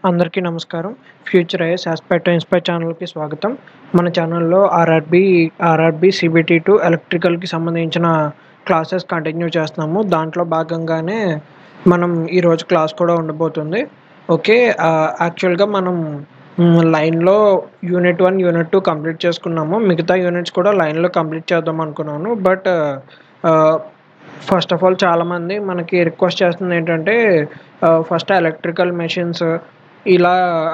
అందరికీ నమస్కారం. Future IAS aspect inspire ఛానల్‌కి స్వాగతం. మన ఛానల్‌లో ఆర్ఆర్‌బీ సీబీటీ2 ఎలక్ట్రికల్‌కి సంబంధించిన క్లాసెస్ కంటిన్యూ చేస్తున్నాము. దాంట్లో భాగంగానే మనం ఈరోజు క్లాస్ కూడా ఉండబోతుంది. ఓకే. యాక్చువల్‌గా మనం లైన్‌లో యూనిట్ 1, యూనిట్ 2 కంప్లీట్ చేసుకున్నాము. మిగతా యూనిట్స్ కూడా లైన్‌లో కంప్లీట్ చేద్దాం అనుకున్నాను. బట్ ఫస్ట్ ఆఫ్ ఆల్ చాలామంది మనకి రిక్వెస్ట్ చేస్తుంది ఏంటంటే ఫస్ట్ ఎలక్ట్రికల్ మెషిన్స్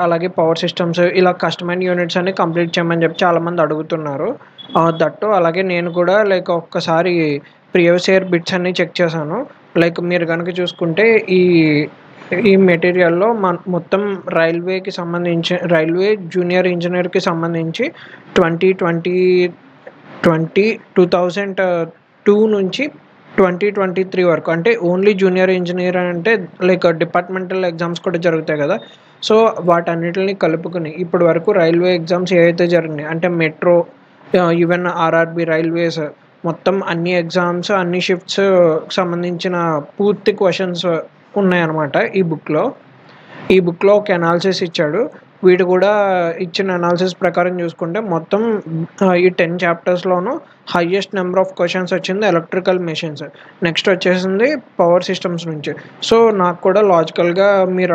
అలాగే పవర్ సిస్టమ్స్ ఇలా కస్టమైజ్డ్ యూనిట్స్ అన్ని కంప్లీట్ చేయమని చెప్పి చాలామంది అడుగుతున్నారు. దట్టు అలాగే నేను కూడా ఒక్కసారి ప్రీవియస్ ఇయర్ బిట్స్ అన్నీ చెక్ చేశాను. మీరు గనుక చూసుకుంటే ఈ ఈ మెటీరియల్‌లో మొత్తం రైల్వే జూనియర్ ఇంజినీర్‌కి సంబంధించి 2002 నుంచి 2023 వరకు అంటే ఓన్లీ జూనియర్ ఇంజినీర్ అంటే డిపార్ట్మెంటల్ ఎగ్జామ్స్ కూడా జరుగుతాయి కదా! సో, వాటన్నిటిని కలుపుకొని ఇప్పటి వరకు రైల్వే ఎగ్జామ్స్ ఏవైతే జరిగినాయి అంటే మెట్రో, ఈవెన్ ఆర్ఆర్‌బీ రైల్వేస్ మొత్తం అన్ని ఎగ్జామ్స్, అన్ని షిఫ్ట్స్ సంబంధించిన పూర్తి క్వెషన్స్ ఉన్నాయన్నమాట ఈ బుక్‌లో ఒక అనాలిసిస్ ఇచ్చాడు. వీడు కూడా ఇచ్చిన అనాలిసిస్ ప్రకారం చూసుకుంటే మొత్తం ఈ 10 చాప్టర్స్‌లోనూ హైయెస్ట్ నెంబర్ ఆఫ్ క్వెషన్స్ వచ్చింది ఎలక్ట్రికల్ మెషిన్స్. నెక్స్ట్ వచ్చేసింది పవర్ సిస్టమ్స్ నుంచి. సో, నాకు కూడా లాజికల్‌గా మీరు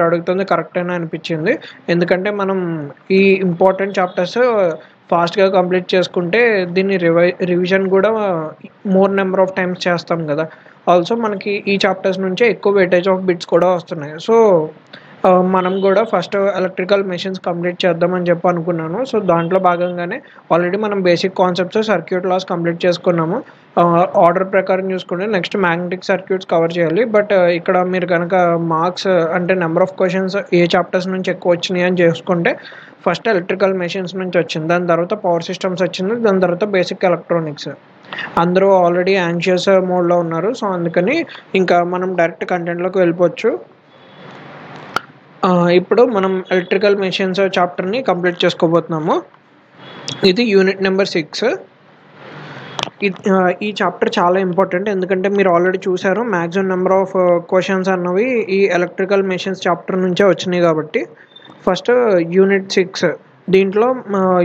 అడుగుతుంది కరెక్టేనా అనిపించింది. ఎందుకంటే మనం ఈ ఇంపార్టెంట్ చాప్టర్స్ ఫాస్ట్‌గా కంప్లీట్ చేసుకుంటే దీన్ని రివిజన్ కూడా మోర్ నెంబర్ ఆఫ్ టైమ్స్ చేస్తాం కదా! ఆల్సో మనకి ఈ చాప్టర్స్ నుంచే ఎక్కువ వెయిటేజ్ ఆఫ్ బిట్స్ కూడా వస్తున్నాయి. సో, మనం కూడా ఫస్ట్ ఎలక్ట్రికల్ మెషిన్స్ కంప్లీట్ చేద్దామని చెప్పి అనుకున్నాను. సో, దాంట్లో భాగంగానే ఆల్రెడీ మనం basic concepts, circuit laws complete చేసుకున్నాము. ఆర్డర్ ప్రకారం చూసుకుంటే నెక్స్ట్ మ్యాగ్నెటిక్ సర్క్యూట్స్ కవర్ చేయాలి. బట్ ఇక్కడ మీరు గనక మార్క్స్ అంటే నెంబర్ ఆఫ్ క్వెషన్స్ ఏ చాప్టర్స్ నుంచి ఎక్కువ వచ్చినాయి అని చేసుకుంటే ఫస్ట్ ఎలక్ట్రికల్ మెషిన్స్ నుంచి వచ్చింది. దాని తర్వాత పవర్ సిస్టమ్స్ వచ్చింది. దాని తర్వాత బేసిక్ ఎలక్ట్రానిక్స్. అందరూ ఆల్రెడీ యాంగ్షియస్ మోడ్‌లో ఉన్నారు. సో, అందుకని ఇంకా మనం డైరెక్ట్ కంటెంట్‌లోకి వెళ్ళిపోవచ్చు. ఇప్పుడు మనం ఎలక్ట్రికల్ మెషిన్స్ చాప్టర్‌ని కంప్లీట్ చేసుకోబోతున్నాము. ఇది యూనిట్ నెంబర్ 6. ఈ చాప్టర్ చాలా ఇంపార్టెంట్. ఎందుకంటే మీరు ఆల్రెడీ చూసారు మాక్సిమం నెంబర్ ఆఫ్ క్వెషన్స్ అన్నవి ఈ ఎలక్ట్రికల్ మెషిన్స్ చాప్టర్ నుంచే వచ్చినాయి కాబట్టి ఫస్ట్ యూనిట్ 6. దీంట్లో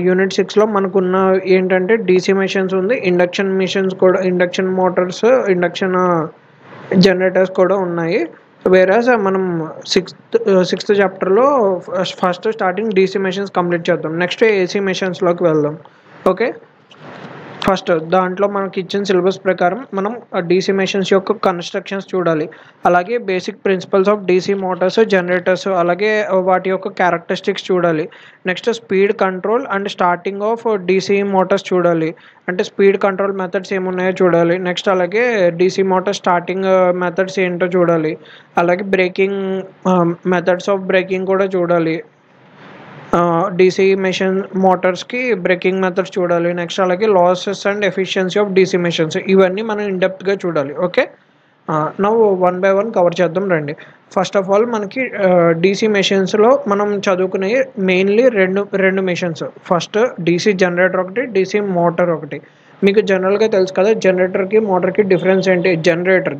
యూనిట్ 6లో మనకున్న ఏంటంటే డీసీ మెషిన్స్ ఉంది, ఇండక్షన్ మోటార్స్, ఇండక్షన్ జనరేటర్స్ కూడా ఉన్నాయి. వేరాజ్ మనం సిక్స్త్ చాప్టర్లో first starting DC machines complete చేద్దాం. నెక్స్ట్ ఏసీ మెషిన్స్లోకి వెళ్దాం. ఓకే. ఫస్ట్ దాంట్లో మనకి ఇచ్చిన సిలబస్ ప్రకారం మనం డీసీ మెషిన్స్ యొక్క కన్స్ట్రక్షన్స్ చూడాలి. అలాగే basic principles of DC motors, generators అలాగే వాటి యొక్క క్యారెక్టరిస్టిక్స్ చూడాలి. Next speed control and starting of DC motors చూడాలి. అంటే స్పీడ్ కంట్రోల్ మెథడ్స్ ఏమున్నాయో చూడాలి. నెక్స్ట్ అలాగే డీసీ మోటార్ స్టార్టింగ్ మెథడ్స్ ఏంటో చూడాలి. అలాగే మెథడ్స్ ఆఫ్ బ్రేకింగ్ కూడా చూడాలి. డీసీ మెషిన్ మోటార్స్‌కి బ్రేకింగ్ మెథడ్స్ చూడాలి. నెక్స్ట్ అలాగే losses and efficiency of DC machines ఇవన్నీ మనం ఇన్ డెప్త్‌గా చూడాలి. Okay. Now one by one cover చేద్దాం రండి. ఫస్ట్ ఆఫ్ ఆల్ మనకి డీసీ మెషిన్స్‌లో మనం చదువుకునేవి మెయిన్‌లీ రెండు మెషిన్స్. ఫస్ట్ డీసీ జనరేటర్ ఒకటి, డీసీ మోటార్ ఒకటి. మీకు జనరల్‌గా తెలుసు కదా జనరేటర్‌కి, మోటార్‌కి డిఫరెన్స్ ఏంటి?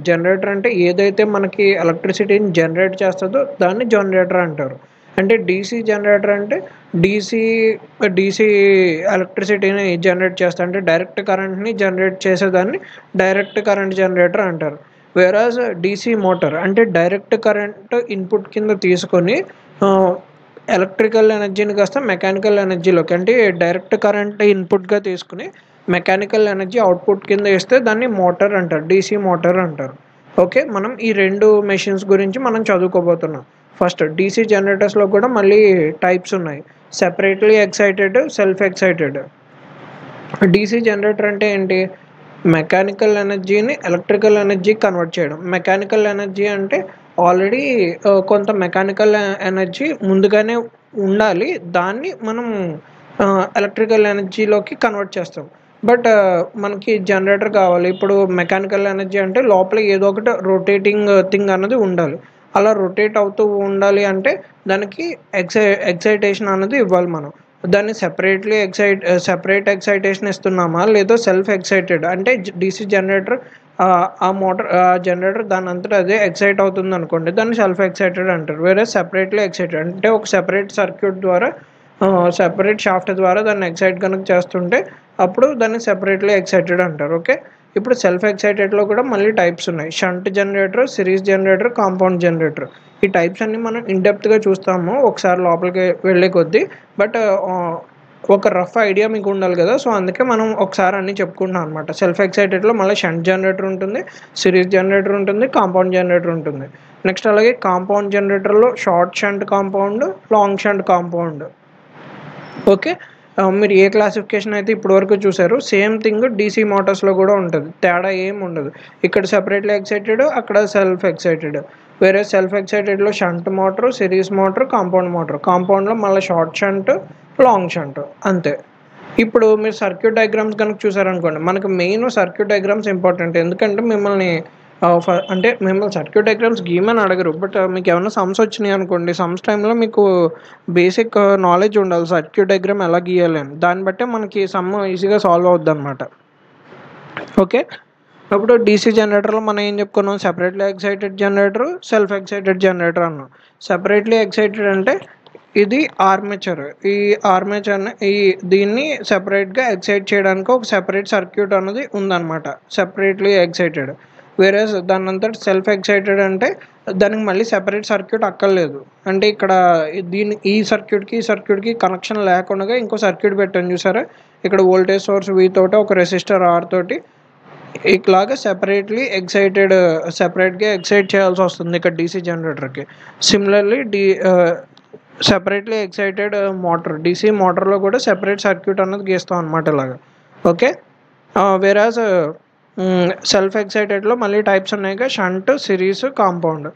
జనరేటర్ అంటే ఏదైతే మనకి ఎలక్ట్రిసిటీని జనరేట్ చేస్తదో దాన్ని జనరేటర్ అంటారు. అంటే డీసీ జనరేటర్ అంటే డీసీ ఎలక్ట్రిసిటీని జనరేట్ చేస్తా అంటే డైరెక్ట్ కరెంట్‌ని జనరేట్ చేసేదాన్ని డైరెక్ట్ కరెంట్ జనరేటర్ అంటారు. వేరాజ్ డీసీ మోటార్ అంటే డైరెక్ట్ కరెంట్ ఇన్పుట్ కింద తీసుకొని ఎలక్ట్రికల్ ఎనర్జీని కాస్త మెకానికల్ ఎనర్జీలోకి అంటే డైరెక్ట్ కరెంట్ ఇన్పుట్‌గా తీసుకొని మెకానికల్ ఎనర్జీ అవుట్పుట్ కింద ఇస్తే దాన్ని మోటార్ అంటారు. డీసీ మోటార్ అంటారు. ఓకే. మనం ఈ 2 మెషిన్స్ గురించి మనం చదువుకోబోతున్నాం. ఫస్ట్ డీసీ జనరేటర్స్‌లో కూడా మళ్ళీ టైప్స్ ఉన్నాయి. Separately excited, self excited. DC generator అంటే ఏంటి? మెకానికల్ ఎనర్జీని ఎలక్ట్రికల్ ఎనర్జీకి కన్వర్ట్ చేయడం. మెకానికల్ ఎనర్జీ అంటే ఆల్రెడీ కొంత మెకానికల్ ఎనర్జీ ముందుగానే ఉండాలి. దాన్ని మనం ఎలక్ట్రికల్ ఎనర్జీలోకి కన్వర్ట్ చేస్తాం. బట్ మనకి జనరేటర్ కావాలి. ఇప్పుడు మెకానికల్ ఎనర్జీ అంటే లోపల ఏదో ఒకటి రొటేటింగ్ థింగ్ అన్నది ఉండాలి. అలా రొటేట్ అవుతూ ఉండాలి అంటే దానికి ఎక్సైటేషన్ అనేది ఇవ్వాలి మనం. దాన్ని సెపరేట్ ఎక్సైటేషన్ ఇస్తున్నామా లేదా సెల్ఫ్ ఎక్సైటెడ్ అంటే డీసీ జనరేటర్ ఆ మోటార్ ఆ జనరేటర్ దాని అంతటా అదే ఎక్సైట్ అవుతుంది అనుకోండి, దాన్ని సెల్ఫ్ ఎక్సైటెడ్ అంటారు. వేరే సెపరేట్లీ ఎక్సైటెడ్ అంటే ఒక సెపరేట్ సర్క్యూట్ ద్వారా సెపరేట్ షాఫ్ట్ ద్వారా దాన్ని ఎక్సైట్ కనుక చేస్తుంటే అప్పుడు దాన్ని సెపరేట్లీ ఎక్సైటెడ్ అంటారు. ఓకే, ఇప్పుడు సెల్ఫ్ ఎక్సైటెడ్లో కూడా మళ్ళీ టైప్స్ ఉన్నాయి. Shunt generator, series generator, compound generator. ఈ టైప్స్ అన్ని మనం ఇన్డెప్త్గా చూస్తాము ఒకసారి లోపలికి వెళ్ళే కొద్దీ. బట్ ఒక రఫ్ ఐడియా మీకు ఉండాలి కదా, సో అందుకే మనం ఒకసారి అన్ని చెప్పుకుంటున్నాం అనమాట. సెల్ఫ్ ఎక్సైటెడ్లో మళ్ళీ షంట్ జనరేటర్ ఉంటుంది, సిరీస్ జనరేటర్ ఉంటుంది, కాంపౌండ్ జనరేటర్ ఉంటుంది. నెక్స్ట్ అలాగే కాంపౌండ్ జనరేటర్లో short shunt compound, long shunt compound. Okay, మీరు ఏ క్లాసిఫికేషన్ అయితే ఇప్పటివరకు చూసారు సేమ్ థింగ్ డీసీ మోటార్స్లో కూడా ఉంటుంది, తేడా ఏం ఉండదు. ఇక్కడ సెపరేట్లీ ఎక్సైటెడ్, అక్కడ సెల్ఫ్ ఎక్సైటెడ్. వేరే సెల్ఫ్ ఎక్సైటెడ్లో shunt motor, series motor, compound motor. కాంపౌండ్లో మళ్ళీ షార్ట్ షంట్, లాంగ్ షంట్, అంతే. ఇప్పుడు మీరు సర్క్యూట్ డయాగ్రామ్స్ కనుక చూసారనుకోండి, మనకు మెయిన్ సర్క్యూట్ డయాగ్రామ్స్ ఇంపార్టెంట్. ఎందుకంటే మిమ్మల్ని అంటే మిమ్మల్ని సర్క్యూట్ డయాగ్రామ్స్ గీమని అడగరు, బట్ మీకు ఏమైనా సమ్స్ వచ్చినాయి అనుకోండి, సమ్స్ టైంలో మీకు బేసిక్ నాలెడ్జ్ ఉండాలి సర్క్యూట్ డయాగ్రామ్ ఎలా గీయాలి అని. దాన్ని బట్టే మనకి సమ్ ఈజీగా సాల్వ్ అవుద్ది అనమాట. ఓకే, అప్పుడు డీసీ జనరేటర్లో మనం ఏం చెప్పుకున్నాం, separately excited generator, self excited generator అన్నాం. సెపరేట్లీ ఎక్సైటెడ్ అంటే ఇది ఆర్మేచర్. ఈ ఆర్మేచర్ని దీన్ని సెపరేట్గా ఎక్సైట్ చేయడానికి ఒక సెపరేట్ సర్క్యూట్ అనేది ఉందన్నమాట, సెపరేట్లీ ఎక్సైటెడ్. వేరే దాని అంతా సెల్ఫ్ ఎక్సైటెడ్ అంటే దానికి మళ్ళీ సెపరేట్ సర్క్యూట్ అక్కర్లేదు. అంటే ఇక్కడ ఈ సర్క్యూట్కి కనెక్షన్ లేకుండా ఇంకో సర్క్యూట్ పెట్టాను చూసారా, ఇక్కడ వోల్టేజ్ సోర్స్ V తోటి ఒక రెసిస్టర్ R తోటి ఇలాగా సెపరేట్గా ఎక్సైట్ చేయాల్సి వస్తుంది ఇక్కడ డీసీ జనరేటర్కి. Similarly separately excited motor, DC మోటార్లో కూడా సెపరేట్ సర్క్యూట్ అన్నది గీస్తాం అనమాట ఇలాగా. ఓకే, వేరాజ్ సెల్ఫ్ ఎక్సైటెడ్లో మళ్ళీ టైప్స్ ఉన్నాయి, షంట్, సిరీస్, కాంపౌండ్.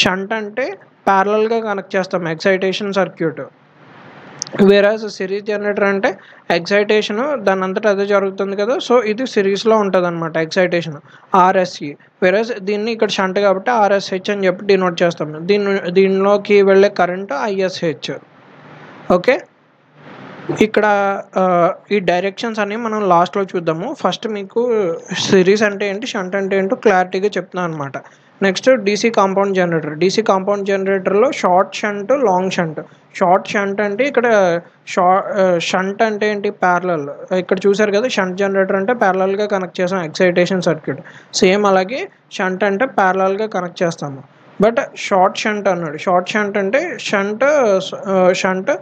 షంట్ అంటే ప్యారలల్గా కనెక్ట్ చేస్తాం ఎక్సైటేషన్ సర్క్యూట్. వేరాజ్ సిరీస్ జనరేటర్ అంటే ఎక్సైటేషన్ దాని అంతటా అదే జరుగుతుంది కదా, సో ఇది సిరీస్లో ఉంటుంది అనమాట ఎక్సైటేషన్, RSE. వేరాజ్ దీన్ని ఇక్కడ షంట్ కాబట్టి RSH అని చెప్పి డినోట్ చేస్తాం. దీనిలోకి వెళ్ళే కరెంట్ ISH. ఓకే, ఇక్కడ ఈ డైరెక్షన్స్ అన్ని మనం లాస్ట్లో చూద్దాము. ఫస్ట్ మీకు సిరీస్ అంటే ఏంటి, షంట్ అంటే ఏంటో క్లారిటీగా చెప్తున్నాను అనమాట. Next DC compound generator. DC compound జనరేటర్లో short shunt, long shunt. Short shunt అంటే ఇక్కడ షంట్ అంటే ఏంటి, ప్యారలల్. ఇక్కడ చూసారు కదా, షంట్ జనరేటర్ అంటే ప్యారలల్గా కనెక్ట్ చేసాం ఎక్సైటేషన్ సర్క్యూట్. సేమ్ అలాగే షంట్ అంటే ప్యారలల్గా కనెక్ట్ చేస్తాము. బట్ షార్ట్ షంట్ అన్నాడు. షార్ట్ షంట్ అంటే షంట్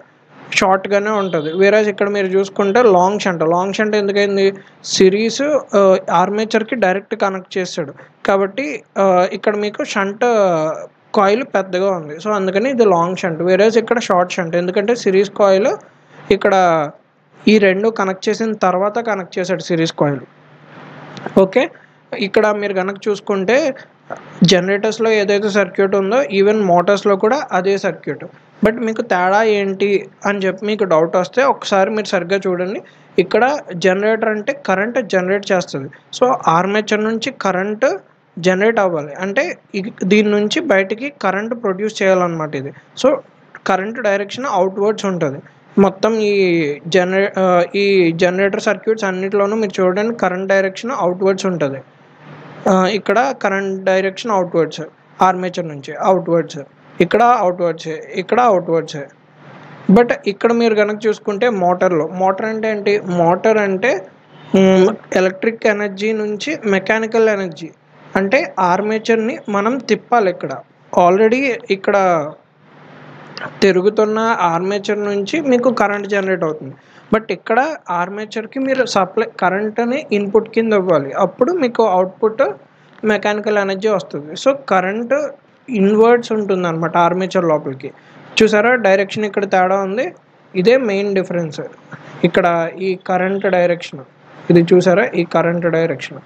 షార్ట్గానే ఉంటుంది. వేరేజ్ ఇక్కడ మీరు చూసుకుంటే లాంగ్ షంట్ ఎందుకైంది, సిరీస్ ఆర్మేచర్కి డైరెక్ట్ కనెక్ట్ చేస్తాడు కాబట్టి ఇక్కడ మీకు షంట్ కాయిల్ పెద్దగా ఉంది, సో అందుకని ఇది లాంగ్ షంట్. వేరేజ్ ఇక్కడ షార్ట్ షంట్ ఎందుకంటే సిరీస్ కాయిల్ ఇక్కడ ఈ రెండు కనెక్ట్ చేసిన తర్వాత కనెక్ట్ చేశాడు సిరీస్ కాయిల్. ఓకే, ఇక్కడ మీరు కనుక చూసుకుంటే జనరేటర్స్లో ఏదైతే సర్క్యూట్ ఉందో ఈవెన్ మోటార్స్లో కూడా అదే సర్క్యూట్. బట్ మీకు తేడా ఏంటి అని చెప్పి మీకు డౌట్ వస్తే ఒకసారి మీరు సరిగ్గా చూడండి. ఇక్కడ జనరేటర్ అంటే కరెంట్ జనరేట్ చేస్తుంది, సో ఆర్మేచర్ నుంచి కరెంట్ జనరేట్ అవ్వాలి అంటే దీని నుంచి బయటికి కరెంట్ ప్రొడ్యూస్ చేయాలన్నమాట ఇది. సో కరెంట్ డైరెక్షన్ అవుట్వర్డ్స్ ఉంటుంది. మొత్తం ఈ జనరేటర్ సర్క్యూట్స్ అన్నిటిలోనూ మీరు చూడండి కరెంట్ డైరెక్షన్ అవుట్వర్డ్స్ ఉంటుంది. ఇక్కడ కరెంట్ డైరెక్షన్ అవుట్వర్డ్స్, ఆర్మేచర్ నుంచి అవుట్వర్డ్స్, ఇక్కడ అవుట్వర్డ్స్. బట్ ఇక్కడ మీరు కనుక చూసుకుంటే మోటార్ అంటే ఏంటి, మోటార్ అంటే ఎలక్ట్రిక్ ఎనర్జీ నుంచి మెకానికల్ ఎనర్జీ, అంటే ఆర్మేచర్ని మనం తిప్పాలి. ఇక్కడ ఆల్రెడీ ఇక్కడ తిరుగుతున్న ఆర్మేచర్ నుంచి మీకు కరెంట్ జనరేట్ అవుతుంది. బట్ ఇక్కడ ఆర్మేచర్కి మీరు సప్లై కరెంట్ని ఇన్పుట్ కింద ఇవ్వాలి, అప్పుడు మీకు అవుట్పుట్ మెకానికల్ ఎనర్జీ వస్తుంది. సో కరెంట్ ఇన్వర్డ్స్ ఉంటుంది అనమాట ఆర్మేచర్ లోపలికి. చూసారా డైరెక్షన్ ఇక్కడ తేడా ఉంది, ఇదే మెయిన్ డిఫరెన్స్. ఇక్కడ ఈ కరెంట్ డైరెక్షన్ ఇది చూసారా, ఈ కరెంట్ డైరెక్షన్,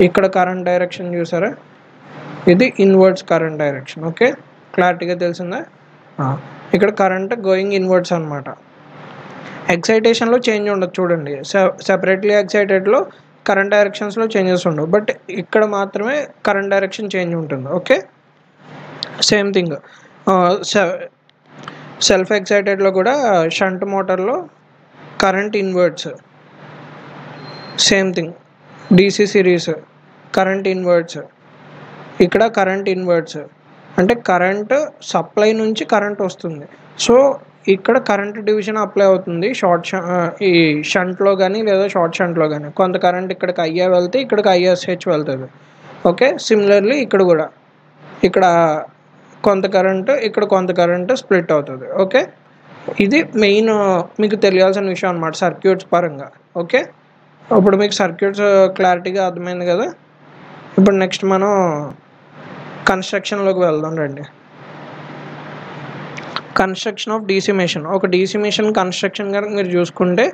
ఇక్కడ కరెంట్ డైరెక్షన్ చూసారా, ఇది ఇన్వర్డ్స్ కరెంట్ డైరెక్షన్. ఓకే, క్లారిటీగా తెలిసిందా. ఇక్కడ కరెంట్ గోయింగ్ ఇన్వర్డ్స్ అనమాట. ఎక్సైటేషన్లో చేంజ్ ఉండదు చూడండి, సెపరేట్లీ ఎక్సైటెడ్లో కరెంట్ డైరెక్షన్స్లో చేంజెస్ ఉండవు, బట్ ఇక్కడ మాత్రమే కరెంట్ డైరెక్షన్ చేంజ్ ఉంటుంది. ఓకే, సేమ్ థింగ్ సెల్ఫ్ ఎక్సైటెడ్లో కూడా షంట్ మోటార్లో current inwards, same thing. DC series current inverts, ఇక్కడ కరెంట్ ఇన్వర్ట్స్ అంటే కరెంట్ సప్లై నుంచి కరెంట్ వస్తుంది. సో ఇక్కడ కరెంట్ డివిజన్ అప్లై అవుతుంది ఈ షంట్లో కానీ లేదా షార్ట్ షంట్లో కానీ. కొంత కరెంట్ ఇక్కడికి ఐఏ వెళ్తే ఇక్కడికి ఐఎస్హెచ్ వెళ్తుంది. ఓకే, సిమిలర్లీ ఇక్కడ కూడా ఇక్కడ కొంత కరెంట్ ఇక్కడ కొంత కరెంట్ స్ప్లిట్ అవుతుంది. ఓకే, ఇది మెయిన్ మీకు తెలియాల్సిన విషయం అన్నమాట సర్క్యూట్స్ పరంగా. ఓకే, ఇప్పుడు మీకు సర్క్యూట్స్ క్లారిటీగా అర్థమైంది కదా. ఇప్పుడు నెక్స్ట్ మనం కన్స్ట్రక్షన్లోకి వెళ్దాం రండి. Construction of DC machine. ఒక డీసీ మెషిన్ కన్స్ట్రక్షన్ కనుక మీరు చూసుకుంటే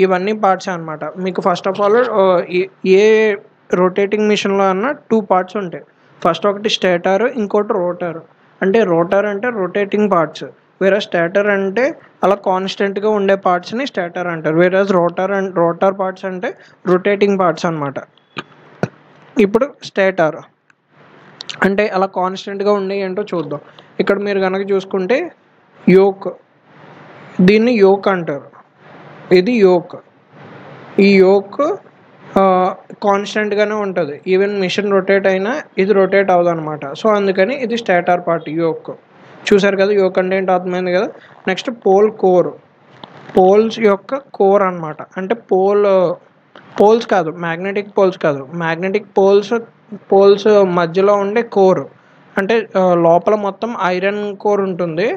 ఇవన్నీ పార్ట్స్ అనమాట. మీకు first of all A rotating మిషన్లో అన్న 2 పార్ట్స్ ఉంటాయి. ఫస్ట్ ఒకటి స్టేటర్, ఇంకోటి రోటర్. అంటే రోటర్ అంటే రొటేటింగ్ పార్ట్స్, వేరే స్టేటర్ అంటే అలా కాన్స్టెంట్గా ఉండే పార్ట్స్ని స్టేటర్ అంటారు. వేరే రోటర్ పార్ట్స్ అంటే రొటేటింగ్ పార్ట్స్ అనమాట. ఇప్పుడు స్టేటర్ అంటే అలా కాన్స్టెంట్గా ఉండే ఏంటో చూద్దాం. ఇక్కడ మీరు కనుక చూసుకుంటే యోక్, దీన్ని యోక్ అంటారు. ఇది యోక్. ఈ యోక్ కాన్స్టెంట్గానే ఉంటుంది. ఈవెన్ మిషన్ రొటేట్ అయినా ఇది రొటేట్ అవ్వదు అనమాట. సో అందుకని ఇది స్టేటర్ పార్ట్ యోక్. చూసారు కదా యోక్ అంటే ఏంటో అర్థమైంది కదా. Next pole core. పోల్స్ యొక్క కోర్ అనమాట. అంటే పోల్స్ కాదు, మ్యాగ్నెటిక్ పోల్స్ కాదు, మ్యాగ్నెటిక్ పోల్స్ మధ్యలో ఉండే కోర్. అంటే లోపల మొత్తం ఐరన్ కోర్ ఉంటుంది.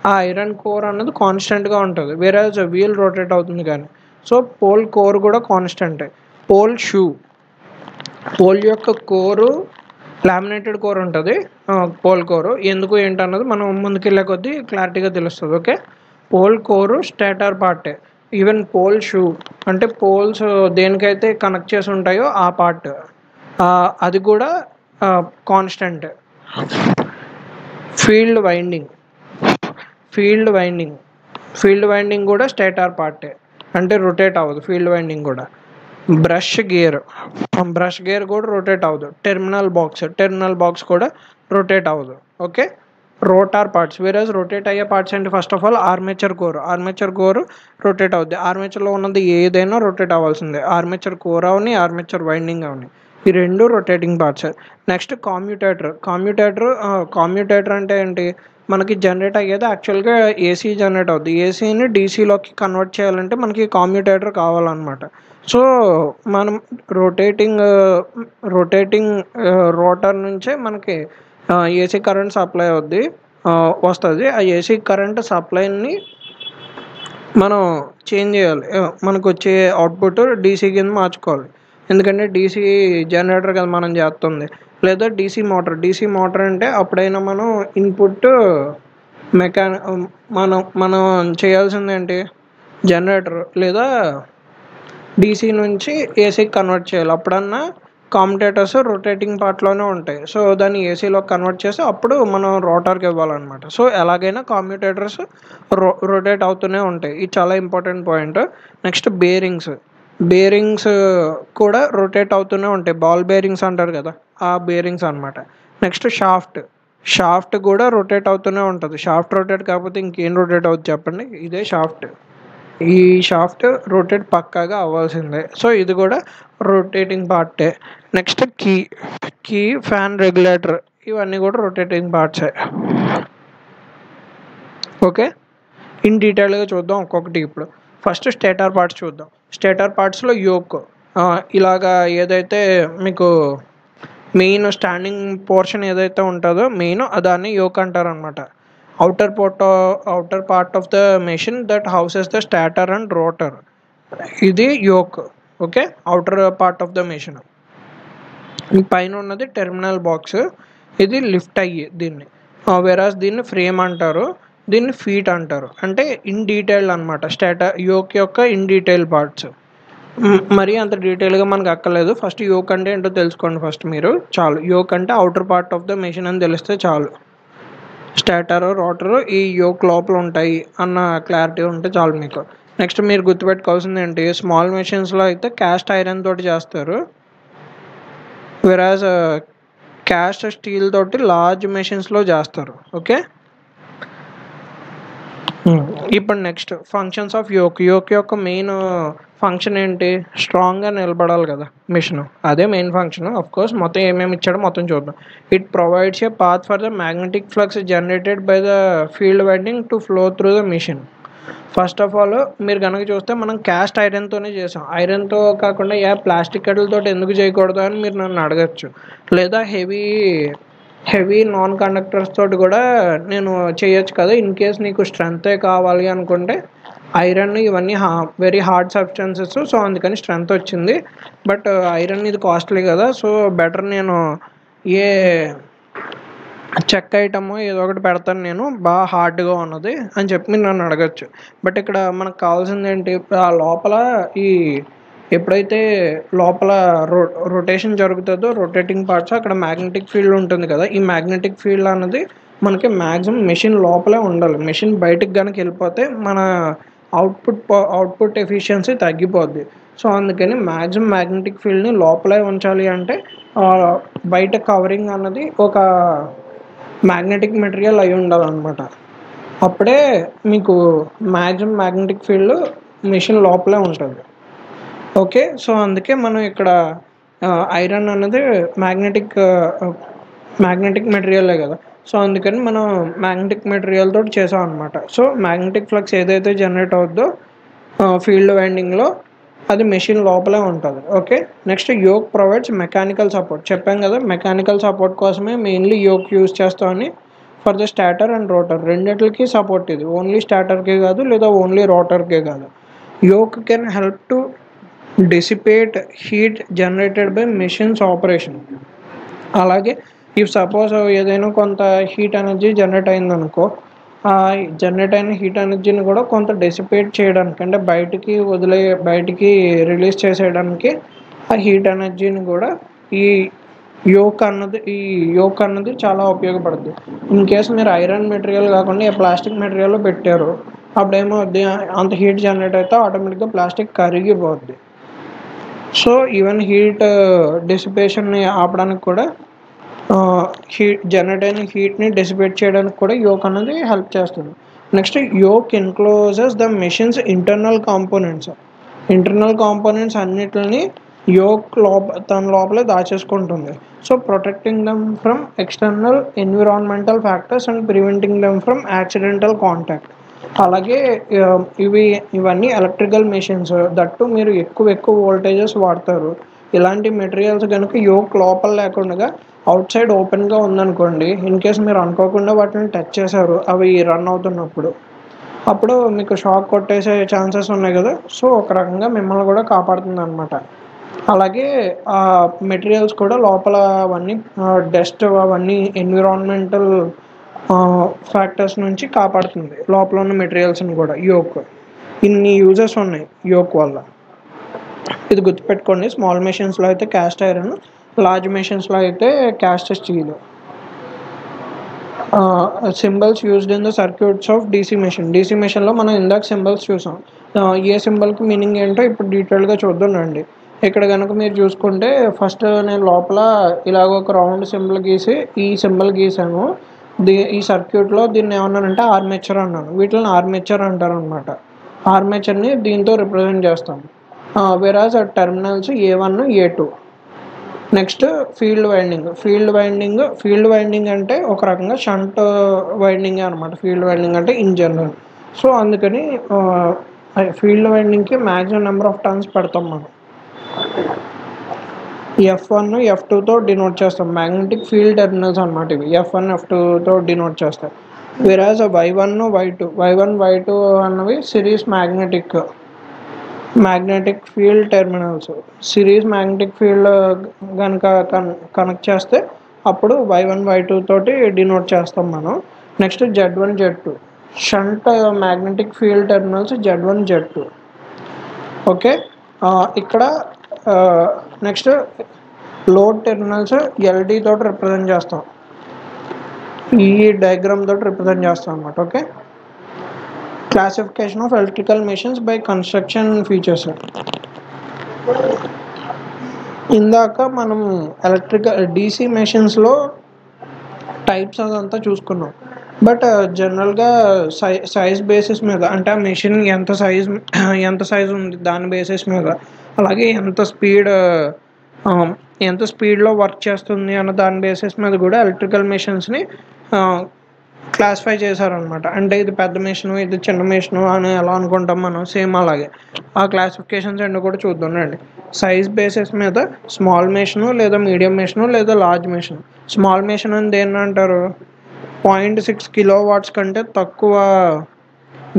ఆ ఐరన్ కోర్ అన్నది కాన్స్టెంట్గా ఉంటుంది, వేరే వీల్ రొటేట్ అవుతుంది కానీ. సో పోల్ కోర్ కూడా కాన్స్టెంటే. పోల్ షూ, పోల్ యొక్క కోరు లామినేటెడ్ కోర్ ఉంటుంది. పోల్ కోరు ఎందుకు ఏంటన్నది మనం ముందుకెళ్ళే కొద్దీ క్లారిటీగా తెలుస్తుంది. ఓకే, పోల్ కోరు స్టేటర్ పార్టే. ఈవెన్ పోల్ షూ అంటే పోల్స్ దేనికైతే కనెక్ట్ చేసి ఉంటాయో ఆ పార్ట్, అది కూడా కాన్స్టెంట్. ఫీల్డ్ వైండింగ్ కూడా స్టేటర్ పార్టే, అంటే రొటేట్ అవ్వదు ఫీల్డ్ వైండింగ్ కూడా. బ్రష్ గేర్ కూడా రొటేట్ అవ్వదు. టెర్మినల్ బాక్స్ కూడా రొటేట్ అవ్వదు. ఓకే, రోటార్ పార్ట్స్, వేరేజ్ రొటేట్ అయ్యే పార్ట్స్ అంటే first of all armature core rotate అవుద్ది. ఆర్మేచర్లో ఉన్నది ఏదైనా రొటేట్ అవ్వాల్సిందే. ఆర్మేచర్ కోర్ అవని, ఆర్మేచర్ వైండింగ్ అవని, ఈ రెండు రొటేటింగ్ పార్ట్స్. నెక్స్ట్ కామ్యూటేటర్ అంటే ఏంటి, మనకి జనరేట్ అయ్యేది యాక్చువల్గా ఏసీ జనరేట్ అవుద్ది. ఏసీని డీసీలోకి కన్వర్ట్ చేయాలంటే మనకి కామ్యూటేటర్ కావాలన్నమాట. సో మనం రొటేటింగ్ రోటర్ నుంచే మనకి ఏసీ కరెంట్ సప్లై వస్తుంది. ఆ ఏసీ కరెంట్ సప్లైని మనం చేంజ్ చేయాలి, మనకు వచ్చే అవుట్పుట్ డీసీ కింద మార్చుకోవాలి. ఎందుకంటే డీసీ జనరేటర్ కదా మనం చేస్తుంది, లేదా డీసీ మోటార్ అంటే అప్పుడైనా మనం ఇన్పుట్ మనం చేయాల్సింది ఏంటి, జనరేటర్ లేదా డీసీ నుంచి ఏసీకి కన్వర్ట్ చేయాలి. అప్పుడన్నా కామ్యుటేటర్స్ రొటేటింగ్ పార్ట్లోనే ఉంటాయి. సో దాన్ని ఏసీలో కన్వర్ట్ చేసి అప్పుడు మనం రోటర్కి ఇవ్వాలన్నమాట. సో ఎలాగైనా కామ్యుటేటర్స్ రొటేట్ అవుతూనే ఉంటాయి. ఇది చాలా ఇంపార్టెంట్ పాయింట్. నెక్స్ట్ బేరింగ్స్ కూడా రొటేట్ అవుతూనే ఉంటాయి. బాల్ బేరింగ్స్ అంటారు కదా, ఆ బేరింగ్స్ అనమాట. నెక్స్ట్ షాఫ్ట్ కూడా రొటేట్ అవుతూనే ఉంటుంది. షాఫ్ట్ రొటేట్ కాకపోతే ఇంకేం రొటేట్ అవుతుంది చెప్పండి, ఇదే షాఫ్ట్. ఈ షాఫ్ట్ రొటేట్ పక్కాగా అవ్వాల్సిందే. సో ఇది కూడా రొటేటింగ్ పార్టే. నెక్స్ట్ కీ ఫ్యాన్ రెగ్యులేటర్, ఇవన్నీ కూడా రొటేటింగ్ పార్ట్సే. ఓకే, ఇన్ డీటెయిల్గా చూద్దాం ఒక్కొక్కటి. ఇప్పుడు ఫస్ట్ స్టేటర్ పార్ట్స్ చూద్దాం. స్టేటర్ పార్ట్స్లో యోక్, ఇలాగా ఏదైతే మీకు మెయిన్ స్టాండింగ్ పోర్షన్ ఏదైతే ఉంటుందో మెయిన్, దాన్ని యోక్ అంటారు అనమాట. outer part of the machine that houses the stator and rotor, ఇది yoke. Okay, outer part of the machine. ఈ పైన ఉన్నది టెర్మినల్ బాక్స్, ఇది లిఫ్ట్ అయ్యి దీన్ని, వెరాస్ దీన్ని ఫ్రేమ్ అంటారు, దీన్ని ఫీట్ అంటారు. అంటే ఇన్ డీటెయిల్ అనమాట స్టేటర్ యోక్ యొక్క ఇన్ డీటెయిల్ పార్ట్స్. మరీ అంత డీటెయిల్గా మనకు అక్కర్లేదు. ఫస్ట్ యోక్ అంటే ఏంటో తెలుసుకోండి ఫస్ట్ మీరు చాలు. యోక్ అంటే outer part of the machine అని తెలిస్తే చాలు. స్టేటర్ రోటర్ ఈ యోక్ లోపల ఉంటాయి అన్న క్లారిటీ ఉంటే చాలు మీకు. నెక్స్ట్ మీరు గుర్తుపెట్టుకోవాల్సింది ఏంటి, స్మాల్ మెషిన్స్లో అయితే క్యాస్ట్ ఐరన్ తోటి చేస్తారు, వెరాజ్ క్యాస్ట్ స్టీల్ తోటి లార్జ్ మెషిన్స్లో చేస్తారు. ఓకే, ఇప్పుడు నెక్స్ట్ ఫంక్షన్స్ ఆఫ్ యోక్ యొక్క మెయిన్ ఫంక్షన్ ఏంటి? స్ట్రాంగ్గా నిలబడాలి కదా మిషన్, అదే మెయిన్ ఫంక్షన్. ఆఫ్ కోర్స్ మొత్తం ఏమేమి ఇచ్చాడో మొత్తం చూద్దాం. It provides a path for the magnetic flux generated by the field winding to flow through the machine. First of all మీరు కనుక చూస్తే మనం క్యాస్ట్ ఐరన్తోనే చేసాం. ఐరన్తో కాకుండా ప్లాస్టిక్ కట్టెలతో ఎందుకు చేయకూడదు అని మీరు నన్ను అడగచ్చు. లేదా హెవీ నాన్ కండక్టర్స్ తోటి కూడా నేను చేయొచ్చు కదా, ఇన్ కేస్ నీకు స్ట్రెంతే కావాలి అనుకుంటే. ఐరన్ ఇవన్నీ వెరీ హార్డ్ సబ్స్టెన్సెస్, సో అందుకని స్ట్రెంత్ వచ్చింది. బట్ ఐరన్ ఇది కాస్ట్లీ కదా, సో బెటర్ నేను ఏ చెక్ ఐటమ్ ఏదో ఒకటి పెడతాను నేను బాగా హార్డ్గా ఉన్నది అని చెప్పి మీరు నన్ను అడగచ్చు. బట్ ఇక్కడ మనకు కావాల్సింది ఏంటి? ఆ లోపల ఎప్పుడైతే లోపల రొటేషన్ జరుగుతుందో రొటేటింగ్ పార్ట్స్ అక్కడ మ్యాగ్నెటిక్ ఫీల్డ్ ఉంటుంది కదా, ఈ మ్యాగ్నెటిక్ ఫీల్డ్ అన్నది మనకి మ్యాక్సిమం మెషిన్ లోపలే ఉండాలి. మెషిన్ బయటకు కనుక వెళ్ళిపోతే మన అవుట్పుట్ ఎఫిషియన్సీ తగ్గిపోద్ది. సో అందుకని మ్యాక్సిమం మ్యాగ్నెటిక్ ఫీల్డ్ని లోపలే ఉంచాలి అంటే బయట కవరింగ్ అన్నది ఒక మ్యాగ్నెటిక్ మెటీరియల్ అయి ఉండాలన్నమాట. అప్పుడే మీకు మ్యాక్సిమం మ్యాగ్నెటిక్ ఫీల్డ్ మెషిన్ లోపలే ఉంటుంది. ఓకే, సో అందుకే మనం ఇక్కడ ఐరన్ అన్నది మ్యాగ్నెటిక్ మెటీరియలే కదా, సో అందుకని మనం మ్యాగ్నెటిక్ మెటీరియల్ తోటి చేసాం అనమాట. సో మ్యాగ్నెటిక్ ఫ్లక్స్ ఏదైతే జనరేట్ అవుద్దో ఫీల్డ్ వైండింగ్లో అది మెషిన్ లోపలే ఉంటుంది. Okay, next yoke provides mechanical support. చెప్పాం కదా, మెకానికల్ సపోర్ట్ కోసమే మెయిన్లీ యోక్ యూజ్ చేస్తామని. For the stator and rotor రెండిట్లకి సపోర్ట్ ఇది, ఓన్లీ స్టాటర్కే కాదు లేదా ఓన్లీ రోటర్కే కాదు. Yoke can help to dissipate heat generated by machine's operation. అలాగే ఇఫ్ సపోజ్ ఏదైనా కొంత హీట్ ఎనర్జీ జనరేట్ అయిందనుకో, ఆ జనరేట్ అయిన హీట్ ఎనర్జీని కూడా కొంత డిసిపేట్ చేయడానికి, అంటే బయటికి రిలీజ్ చేసేయడానికి ఆ హీట్ ఎనర్జీని కూడా ఈ యోక్ అన్నది చాలా ఉపయోగపడుతుంది. ఇన్ కేస్ మీరు ఐరన్ మెటీరియల్ కాకుండా ప్లాస్టిక్ మెటీరియల్ పెట్టారు, అప్పుడేమో అంత హీట్ జనరేట్ అయితే ఆటోమేటిక్గా ప్లాస్టిక్ కరిగిపోద్ది. సో ఈవెన్ హీట్ డిసిపేషన్ని ఆపడానికి కూడా జనరేట్ అయిన హీట్ని డిసిపేట్ చేయడానికి కూడా యోక్ అనేది హెల్ప్ చేస్తుంది. Next yoke encloses the machine's internal components అన్నిటిని యోక్ తన లోపలే దాచేసుకుంటుంది. So protecting them from external environmental factors and preventing them from accidental contact. అలాగే ఇవన్నీ ఎలక్ట్రికల్ మెషిన్స్, దట్టు మీరు ఎక్కువ వోల్టేజెస్ వాడతారు. ఇలాంటి మెటీరియల్స్ కనుక యోక్ లోపల లేకుండా అవుట్ సైడ్ ఓపెన్గా ఉందనుకోండి, ఇన్ కేస్ మీరు అనుకోకుండా వాటిని టచ్ చేశారు అవి రన్ అవుతున్నప్పుడు, అప్పుడు మీకు షాక్ కొట్టేసే ఛాన్సెస్ ఉన్నాయి కదా. సో ఒక రకంగా మిమ్మల్ని కూడా కాపాడుతుంది అనమాట. అలాగే ఆ మెటీరియల్స్ కూడా లోపల అవన్నీ డస్ట్ అవన్నీ ఎన్విరాన్మెంటల్ ఫ్యాక్టర్స్ నుంచి కాపాడుతుంది లోపల ఉన్న మెటీరియల్స్ని కూడా యోక్. ఇన్ని యూజెస్ ఉన్నాయి యోక్ వల్ల, ఇది గుర్తుపెట్టుకోండి. స్మాల్ మెషిన్స్లో అయితే క్యాస్ట్ ఐరన్, లార్జ్ మెషిన్స్లో అయితే caste steel. Symbols used in the circuits of DC మెషిన్లో మనం ఇందాక సింబల్స్ చూసాం. ఏ సింబల్కి మీనింగ్ ఏంటో ఇప్పుడు డీటెయిల్గా చూద్దాం రండి. ఇక్కడ కనుక మీరు చూసుకుంటే ఫస్ట్ నేను లోపల ఇలాగ ఒక రౌండ్ సింబల్ గీసి ఈ సింబల్ గీసాను. ఈ సర్క్యూట్లో దీన్ని ఏమన్నానంటే ఆర్మేచర్ అన్నాను. వీటిని ఆర్మేచర్ అంటారు అనమాట. ఆర్మేచర్ని దీంతో రిప్రజెంట్ చేస్తాం. వెరాజ్ terminals A1 A2. Next field winding అంటే ఒక రకంగా షంట్ వైండింగ్ అనమాట. ఫీల్డ్ వైండింగ్ అంటే ఇన్ జనరల్. సో అందుకని ఫీల్డ్ వైండింగ్కి మ్యాక్సిమం నెంబర్ ఆఫ్ టర్న్స్ పెడతాం మనం. F1 F2తో డినోట్ చేస్తాం. మ్యాగ్నెటిక్ ఫీల్డ్ టెర్మినల్స్ అనమాట ఇవి. F1 F2తో డినోట్ చేస్తాం. వెరాజ్ Y1 Y2 అన్నవి series magnetic field terminals. Series magnetic field కనుక కనెక్ట్ చేస్తే అప్పుడు Y1 Y2 తోటి డినోట్ చేస్తాం మనం. Next Z1 Z2 shunt magnetic field terminals Z1 Z2. Okay, ఇక్కడ నెక్స్ట్ లోడ్ టెర్మినల్స్ LD తోటి రిప్రజెంట్ చేస్తాం. ఈ డయాగ్రామ్ తోటి రిప్రజెంట్ చేస్తాం అన్నమాట. Okay, classification of electrical machines by construction features. ఇందాక మనం డీసీ మెషిన్స్లో టైప్స్ అదంతా చూసుకున్నాం. బట్ జనరల్గా సైజ్ బేసిస్ మీద, అంటే ఆ మెషిన్ ఎంత సైజ్ ఉంది దాని బేసిస్ మీద, అలాగే ఎంత స్పీడ్లో వర్క్ చేస్తుంది అన్న దాని బేసిస్ మీద కూడా ఎలక్ట్రికల్ మెషిన్స్ని క్లాసిఫై చేశారనమాట. అంటే ఇది పెద్ద మెషిను, ఇది చిన్న మెషిను అని ఎలా అనుకుంటాం మనం, సేమ్ అలాగే ఆ క్లాసిఫికేషన్స్ అన్నీ కూడా చూద్దాం రండి. సైజ్ బేసిస్ మీద స్మాల్ మెషిను, లేదా మీడియం మెషిను, లేదా లార్జ్ మెషిన్. స్మాల్ మెషిన్ అని దేన్ని అంటారు? 0.6 కిలోవాట్స్ కంటే తక్కువ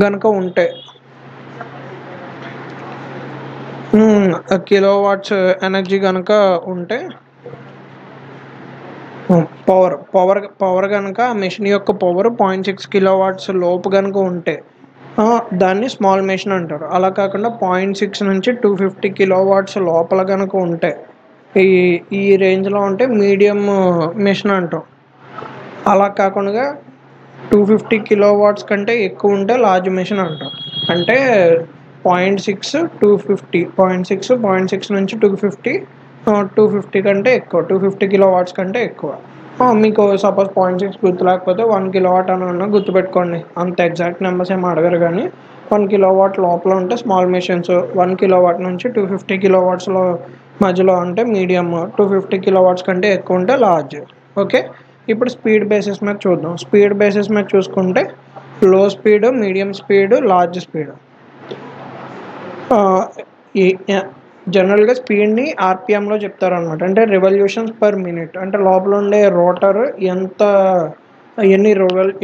గనుక ఉంటే, కిలోవాట్స్ ఎనర్జీ కనుక ఉంటే, పవర్ కనుక మెషిన్ యొక్క పవర్ 0.6 కిలోవాట్స్ లోపు కనుక ఉంటే దాన్ని స్మాల్ మెషిన్ అంటారు. అలా కాకుండా 0.6 నుంచి 250 కిలోవాట్స్ లోపల కనుక ఉంటే, ఈ రేంజ్లో ఉంటే మీడియం మెషిన్ అంటాం. అలా కాకుండా 250 కిలోవాట్స్ కంటే ఎక్కువ ఉంటే లార్జ్ మెషిన్ అంటాం. అంటే 0.6 250, 0.6 నుంచి 250 కంటే ఎక్కువ, 250 కిలోవాట్స్ కంటే ఎక్కువ. మీకు సపోజ్ 0.6 గుర్తు లేకపోతే 1 కిలోవాట్ అని గుర్తుపెట్టుకోండి. అంత ఎగ్జాక్ట్ నెంబర్స్ ఏమి అడగరు, కానీ 1 కిలోవాట్ లోపల ఉంటే స్మాల్ మెషిన్స్, 1 కిలోవాట్ నుంచి 250 కిలోవాట్స్లో మధ్యలో ఉంటే మీడియం, 250 కిలోవాట్స్ కంటే ఎక్కువ ఉంటే లార్జ్. ఓకే, ఇప్పుడు స్పీడ్ బేసిస్ మీద చూద్దాం. స్పీడ్ బేసిస్ మీద చూసుకుంటే లో speed, medium speed, large speed. జనరల్గా స్పీడ్ని ఆర్పిఎంలో చెప్తారనమాట. అంటే రివల్యూషన్స్ పర్ మినిట్, అంటే లోపల ఉండే రోటర్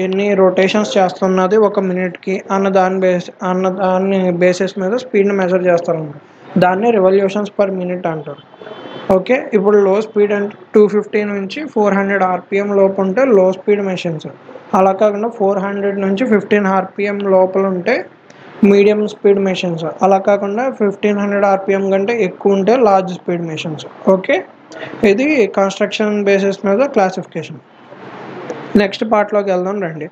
ఎన్ని రొటేషన్స్ చేస్తున్నది ఒక మినిట్కి అన్న దాని బేసిస్ మీద స్పీడ్ని మెజర్ చేస్తారన్నమాట. దాన్ని రివల్యూషన్స్ పర్ మినిట్ అంటారు. ఓకే, ఇప్పుడు లో స్పీడ్ అంటే 250 నుంచి 400 ఆర్పిఎం లోపు ఉంటే లో స్పీడ్ మెషిన్స్. అలా కాకుండా 400 నుంచి 15 ఆర్పిఎం లోపల ఉంటే మీడియం స్పీడ్ మెషిన్స్. అలా కాకుండా 1500 ఆర్పిఎం కంటే ఎక్కువ ఉంటే లార్జ్ స్పీడ్ మెషిన్స్. ఓకే, ఇది construction basis me the classification. Next పార్ట్లోకి వెళ్దాం రండి.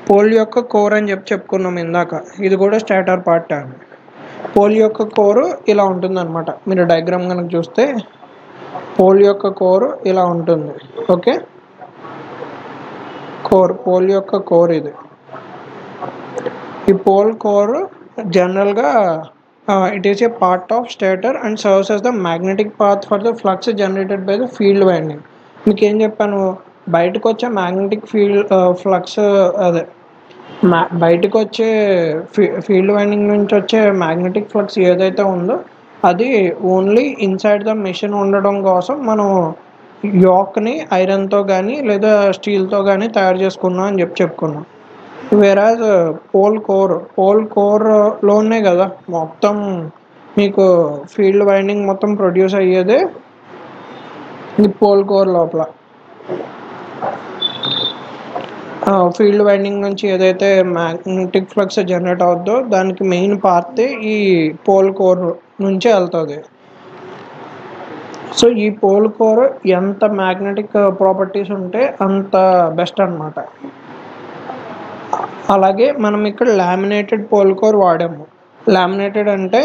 పోల్ యొక్క కోర్ అని చెప్పుకున్నాం ఇందాక. ఇది కూడా స్టాటర్ పార్ట్ అండి. పోల్ యొక్క కోరు ఇలా ఉంటుంది అనమాట. మీరు డయాగ్రామ్ కనుక చూస్తే పోల్ యొక్క కోరు ఇలా ఉంటుంది. ఓకే, పోల్ యొక్క కోర్ ఇది. ఈ పోల్ కోర్ జనరల్గా it is a part of stator and serves as the magnetic path for the flux generated by the field winding. మీకు ఏం చెప్పాను, బయటకు వచ్చే మ్యాగ్నెటిక్ ఫ్లక్స్, అదే బయటకు వచ్చే ఫీల్డ్ వైండింగ్ నుంచి వచ్చే మ్యాగ్నెటిక్ ఫ్లక్స్ ఏదైతే ఉందో అది ఓన్లీ ఇన్సైడ్ ద మెషిన్ ఉండడం కోసం మనం యాక్ని ఐరన్తో కానీ లేదా స్టీల్తో కానీ తయారు చేసుకున్నాం అని చెప్పుకున్నాం. వేరాజ్ పోల్ కోర్లోనే కదా మొత్తం మీకు ఫీల్డ్ వైండింగ్ మొత్తం ప్రొడ్యూస్ అయ్యేదే ఈ పోల్ కోర్ లోపల. ఫీల్డ్ వైండింగ్ నుంచి ఏదైతే మ్యాగ్నెటిక్ ఫ్లక్స్ జనరేట్ అవుతుందో దానికి మెయిన్ పార్ట్ ఈ పోల్ కోర్ నుంచే వెళ్తుంది. సో ఈ పోల్ కోర్ ఎంత మ్యాగ్నెటిక్ ప్రాపర్టీస్ ఉంటే అంత బెస్ట్ అనమాట. అలాగే మనం ఇక్కడ లామినేటెడ్ పోల్ కోర్ వాడాము. లామినేటెడ్ అంటే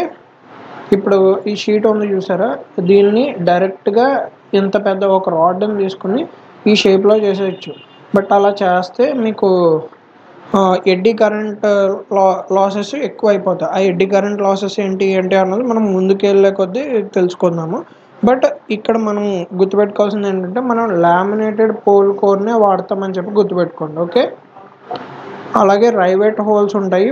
ఇప్పుడు ఈ షీట్ ఉంది చూసారా, దీన్ని డైరెక్ట్గా ఇంత పెద్ద ఒక రాడ్ని తీసుకుని ఈ షేప్లో చేసేయచ్చు. బట్ అలా చేస్తే మీకు ఎడ్డీ కరెంట్ లాసెస్ ఎక్కువ అయిపోతాయి. ఆ ఎడ్డీ కరెంట్ లాసెస్ ఏంటి అన్నది మనం ముందుకు వెళ్ళే కొద్దీ తెలుసుకుందాము. బట్ ఇక్కడ మనం గుర్తుపెట్టుకోవాల్సింది ఏంటంటే మనం లామినేటెడ్ పోల్ కోర్నే వాడతామని చెప్పి గుర్తుపెట్టుకోండి. ఓకే, అలాగే రైవెట్ హోల్స్ ఉంటాయి.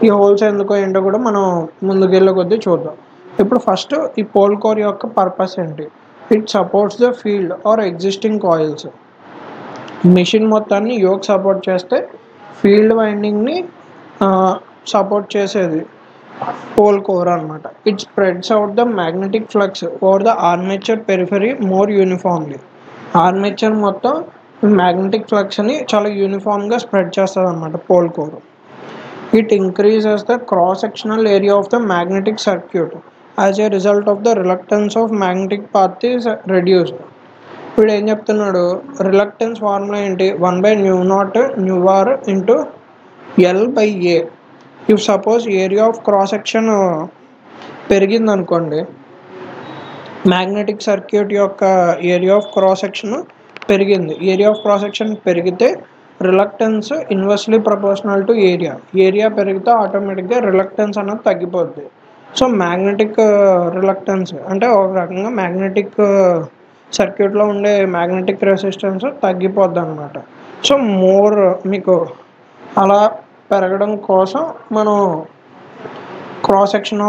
ఈ హోల్స్ ఎందుకో ఏంటో కూడా మనం ముందుకు వెళ్ళే కొద్దీ చూద్దాం. ఇప్పుడు ఫస్ట్ ఈ పోల్ కోర్ యొక్క పర్పస్ ఏంటి? It supports the field or existing coils. Machine మొత్తాన్ని యోక్ సపోర్ట్ చేస్తే ఫీల్డ్ వైండింగ్ని సపోర్ట్ చేసేది పోల్ కోర్ అనమాట. It spreads out the magnetic flux over the armature periphery more uniformly. Armature మొత్తం magnetic ఫ్లక్స్ని చాలా యూనిఫామ్గా స్ప్రెడ్ చేస్తుంది అనమాట pole core. It increases the cross sectional area of the magnetic circuit. As a result of the reluctance of magnetic path is reduced. ఇప్పుడు ఏం చెప్తున్నాడు, reluctance formula ఏంటి? 1/μ0 μr into L/A. If suppose area of cross section పెరిగిందనుకోండి, magnetic circuit యొక్క area of cross section పెరిగింది, area of cross section పెరిగితే reluctance inversely proportional to area. Area పెరిగితే ఆటోమేటిక్గా రిలక్టెన్స్ అనేది తగ్గిపోద్ది. సో మ్యాగ్నెటిక్ రిలక్టెన్స్ అంటే ఒక రకంగా మ్యాగ్నెటిక్ సర్క్యూట్లో ఉండే మ్యాగ్నెటిక్ రెసిస్టెన్స్ తగ్గిపోద్ది అనమాట. సో మోర్ మీకు అలా పెరగడం కోసం మనం క్రాస్ సెక్షన్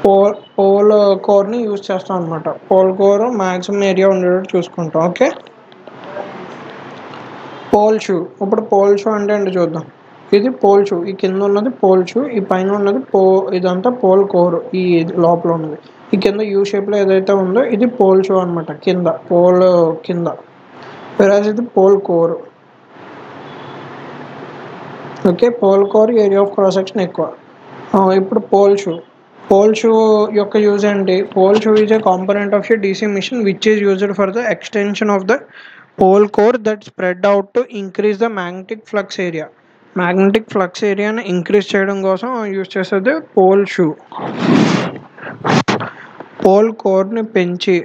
పోల్ కోర్ని యూజ్ చేస్తాం అనమాట. పోల్ కోర్ మ్యాక్సిమం ఏరియా ఉండేటట్టు చూసుకుంటాం. Okay, pole shoe. ఇప్పుడు పోల్ షూ అంటే ఏంటి చూద్దాం. ఇది పోల్ షూ, ఈ కింద ఉన్నది పోల్ షూ, ఈ పైన ఉన్నది ఇదంతా పోల్ కోర్, ఈ లోపల ఉన్నది ఈ కింద యూ షేప్లో ఏదైతే ఉందో ఇది పోల్ షూ అనమాట. కింద పోల్ కింద, వెరాజ్ ఇది pole core. Okay, pole core area of cross section ఎక్కువ. ఇప్పుడు పోల్ షూ యొక్క యూజ్ ఏంటి? Pole shoe is a component of a DC machine which is used for the extension of the pole core that spread out to increase the magnetic flux area. Magnetic flux ఏరియాని increase చేయడం కోసం use చేసేది pole shoe. Pole కోర్ని పెంచి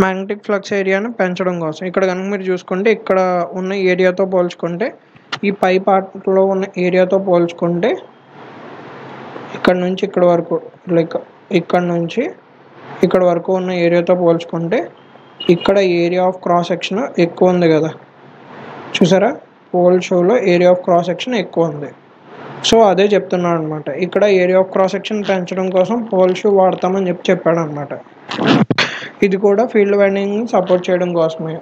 magnetic flux ఏరియాని పెంచడం కోసం. ఇక్కడ కనుక మీరు చూసుకుంటే ఇక్కడ ఉన్న ఏరియాతో పోల్చుకుంటే, ఈ పై పార్ట్లో ఉన్న ఏరియాతో పోల్చుకుంటే ఇక్కడ నుంచి ఇక్కడ వరకు, లైక్ ఇక్కడ నుంచి ఇక్కడ వరకు ఉన్న ఏరియాతో పోల్చుకుంటే ఇక్కడ ఏరియా ఆఫ్ క్రాస్ సెక్షన్ ఎక్కువ ఉంది కదా, చూసారా? పోల్ షోలో ఏరియా ఆఫ్ క్రాస్ సెక్షన్ ఎక్కువ ఉంది. సో అదే చెప్తున్నాడు అనమాట. ఇక్కడ ఏరియా ఆఫ్ క్రాస్ సెక్షన్ పెంచడం కోసం పోల్ షూ వాడతామని చెప్పాడు అనమాట. ఇది కూడా ఫీల్డ్ వైండింగ్ సపోర్ట్ చేయడం కోసమే.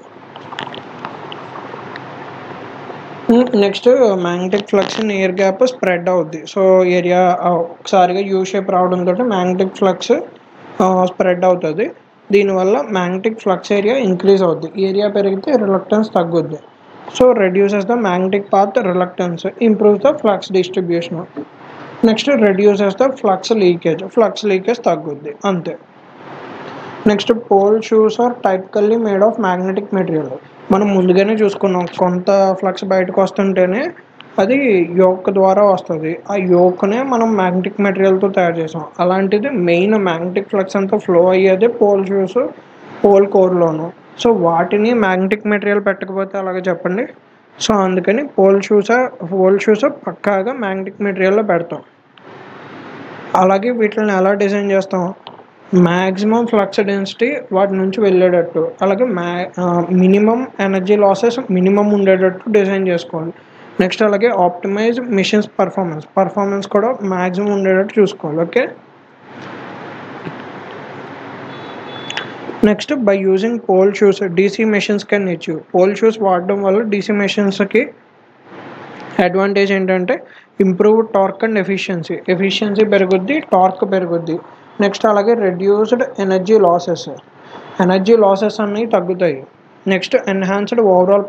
Next magnetic flux in air gap spread అవుద్ది. సో ఏరియా ఒకసారిగా యూ షేప్ రావడంతో మ్యాగ్నెటిక్ ఫ్లక్స్ స్ప్రెడ్ అవుతుంది. దీనివల్ల మ్యాగ్నెటిక్ ఫ్లక్స్ ఏరియా ఇంక్రీజ్ అవుద్ది. ఏరియా పెరిగితే రిలక్టెన్స్ తగ్గుద్ది. So reduces the magnetic path reluctance, improves the flux distribution. Next reduces the flux leakage తగ్గుద్ది, అంతే. Next pole shoes are typically made of magnetic material. మనం ముందుగానే చూసుకున్నాం, కొంత ఫ్లక్స్ బయటకు వస్తుంటేనే అది యోక్ ద్వారా వస్తుంది. ఆ యోక్నే మనం మ్యాగ్నెటిక్ మెటీరియల్తో తయారు చేసాం. అలాంటిది మెయిన్ మ్యాగ్నెటిక్ ఫ్లక్స్ అంతా ఫ్లో అయ్యేది పోల్ షూస్, పోల్ కోర్లోను. సో వాటిని మ్యాగ్నెటిక్ మెటీరియల్ పెట్టకపోతే అలాగే చెప్పండి. సో అందుకని పోల్ షూస్ పక్కాగా మ్యాగ్నెటిక్ మెటీరియల్లో పెడతాం. అలాగే వీటిని ఎలా డిజైన్ చేస్తాం? మ్యాక్సిమం ఫ్లక్స్ డెన్సిటీ వాటి నుంచి వెళ్ళేటట్టు, అలాగే మినిమం ఎనర్జీ లాసెస్ మినిమం ఉండేటట్టు డిజైన్ చేసుకోవాలి. నెక్స్ట్ అలాగే ఆప్టిమైజ్ మిషన్స్ పర్ఫార్మెన్స్ కూడా మ్యాక్సిమం ఉండేటట్టు చూసుకోవాలి. Okay, next by using pole shoes DC machines can achieve. Pole shoes వాడడం వల్ల DC మెషిన్స్కి అడ్వాంటేజ్ ఏంటంటే ఇంప్రూవ్ టార్క్ అండ్ ఎఫిషియన్సీ పెరుగుద్ది, టార్క్ పెరుగుద్ది. నెక్స్ట్ అలాగే రెడ్యూస్డ్ ఎనర్జీ లాసెస్ అన్నీ తగ్గుతాయి. నెక్స్ట్ ఎన్హాన్స్డ్ ఓవరాల్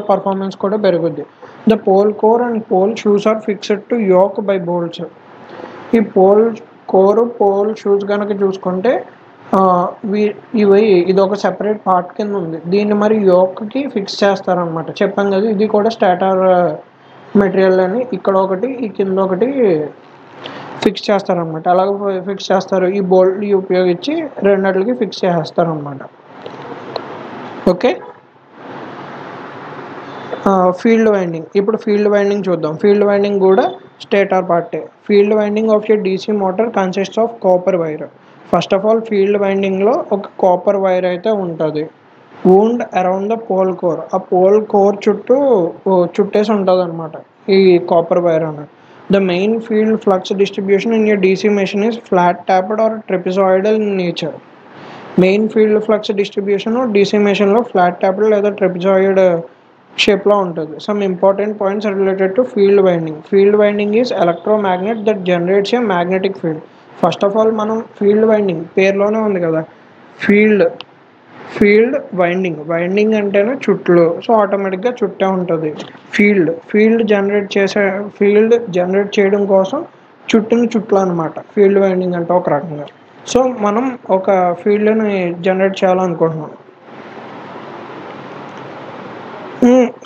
పర్ఫార్మెన్స్ కూడా పెరుగుద్ది. The pole core and pole shoes are fixed to yoke by bolts. ఈ పోల్ షూస్ కనుక చూసుకుంటే ఇది ఒక సెపరేట్ పార్ట్ కింద ఉంది. దీన్ని మరి యోక్కి ఫిక్స్ చేస్తారనమాట. చెప్పాం కదా, ఇది కూడా స్టాటర్ మెటీరియల్ అని. ఇక్కడ ఒకటి, ఈ కింద ఒకటి ఫిక్స్ చేస్తారనమాట. అలాగే ఫిక్స్ చేస్తారు, ఈ బోల్ట్ ఉపయోగించి రెండిటికి ఫిక్స్ చేస్తారనమాట. Okay, field winding. ఇప్పుడు ఫీల్డ్ వైండింగ్ చూద్దాం. ఫీల్డ్ వైండింగ్ కూడా స్టేటర్ పార్టే. Field winding of a DC motor consist of copper wire. First of all field వైండింగ్లో ఒక కాపర్ వైర్ అయితే ఉంటుంది. Wound around the pole core. ఆ పోల్ కోర్ చుట్టేసి ఉంటుంది అనమాట ఈ కాపర్ వైర్ అన్నది. The main field flux distribution in a DC machine is flat topped or trapezoidal in nature. Main field flux distribution DC మెషిన్లో flat tapped లేదా trapezoid షేప్లో ఉంటుంది. Some important points related to field winding is electromagnet that generates a magnetic field. First of all మనం field winding పేరులోనే ఉంది కదా, field winding అంటేనే చుట్లు. సో ఆటోమేటిక్గా చుట్టే ఉంటుంది. ఫీల్డ్ జనరేట్ చేయడం కోసం చుట్లు అనమాట ఫీల్డ్ వైండింగ్ అంటే ఒక రకంగా. సో మనం ఒక ఫీల్డ్ని జనరేట్ చేయాలనుకుంటున్నాం.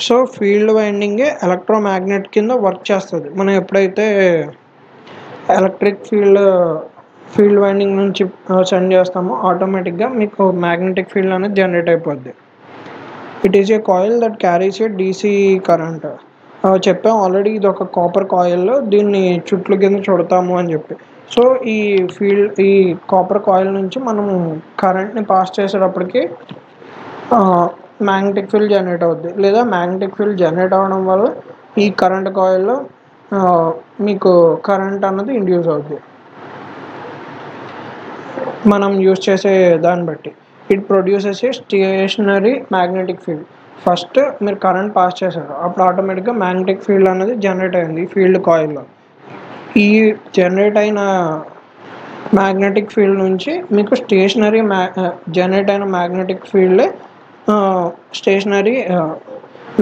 సో ఫీల్డ్ వైండింగే ఎలక్ట్రోమాగ్నెట్ కింద వర్క్ చేస్తుంది. మనం ఎప్పుడైతే ఎలక్ట్రిక్ ఫీల్డ్ ఫీల్డ్ వైండింగ్ నుంచి సెండ్ చేస్తామో ఆటోమేటిక్గా మీకు మ్యాగ్నెటిక్ ఫీల్డ్ అనేది జనరేట్ అయిపోద్ది. It is a coil that carries A DC current. చెప్పాం ఆల్రెడీ, ఇది ఒక కాపర్ కాయిల్, దీన్ని చుట్లు కింద చుడతాము అని చెప్పి. సో ఈ కాపర్ కాయిల్ నుంచి మనం కరెంట్ని పాస్ చేసేటప్పటికి మ్యాగ్నెటిక్ ఫీల్డ్ జనరేట్ అవుద్ది, లేదా మ్యాగ్నెటిక్ ఫీల్డ్ జనరేట్ అవ్వడం వల్ల ఈ కరెంట్ కాయిల్లో మీకు కరెంట్ అన్నది ఇండ్యూస్ అవుద్ది మనం యూజ్ చేసే దాన్ని బట్టి. It produces a stationary magnetic field. First మీరు కరెంట్ పాస్ చేశారు, అప్పుడు ఆటోమేటిక్గా మ్యాగ్నెటిక్ ఫీల్డ్ అనేది జనరేట్ అయింది ఈ ఫీల్డ్ కాయిల్లో. ఈ జనరేట్ అయిన మ్యాగ్నెటిక్ ఫీల్డ్ నుంచి మీకు జనరేట్ అయిన మ్యాగ్నెటిక్ ఫీల్డే స్టేషనరీ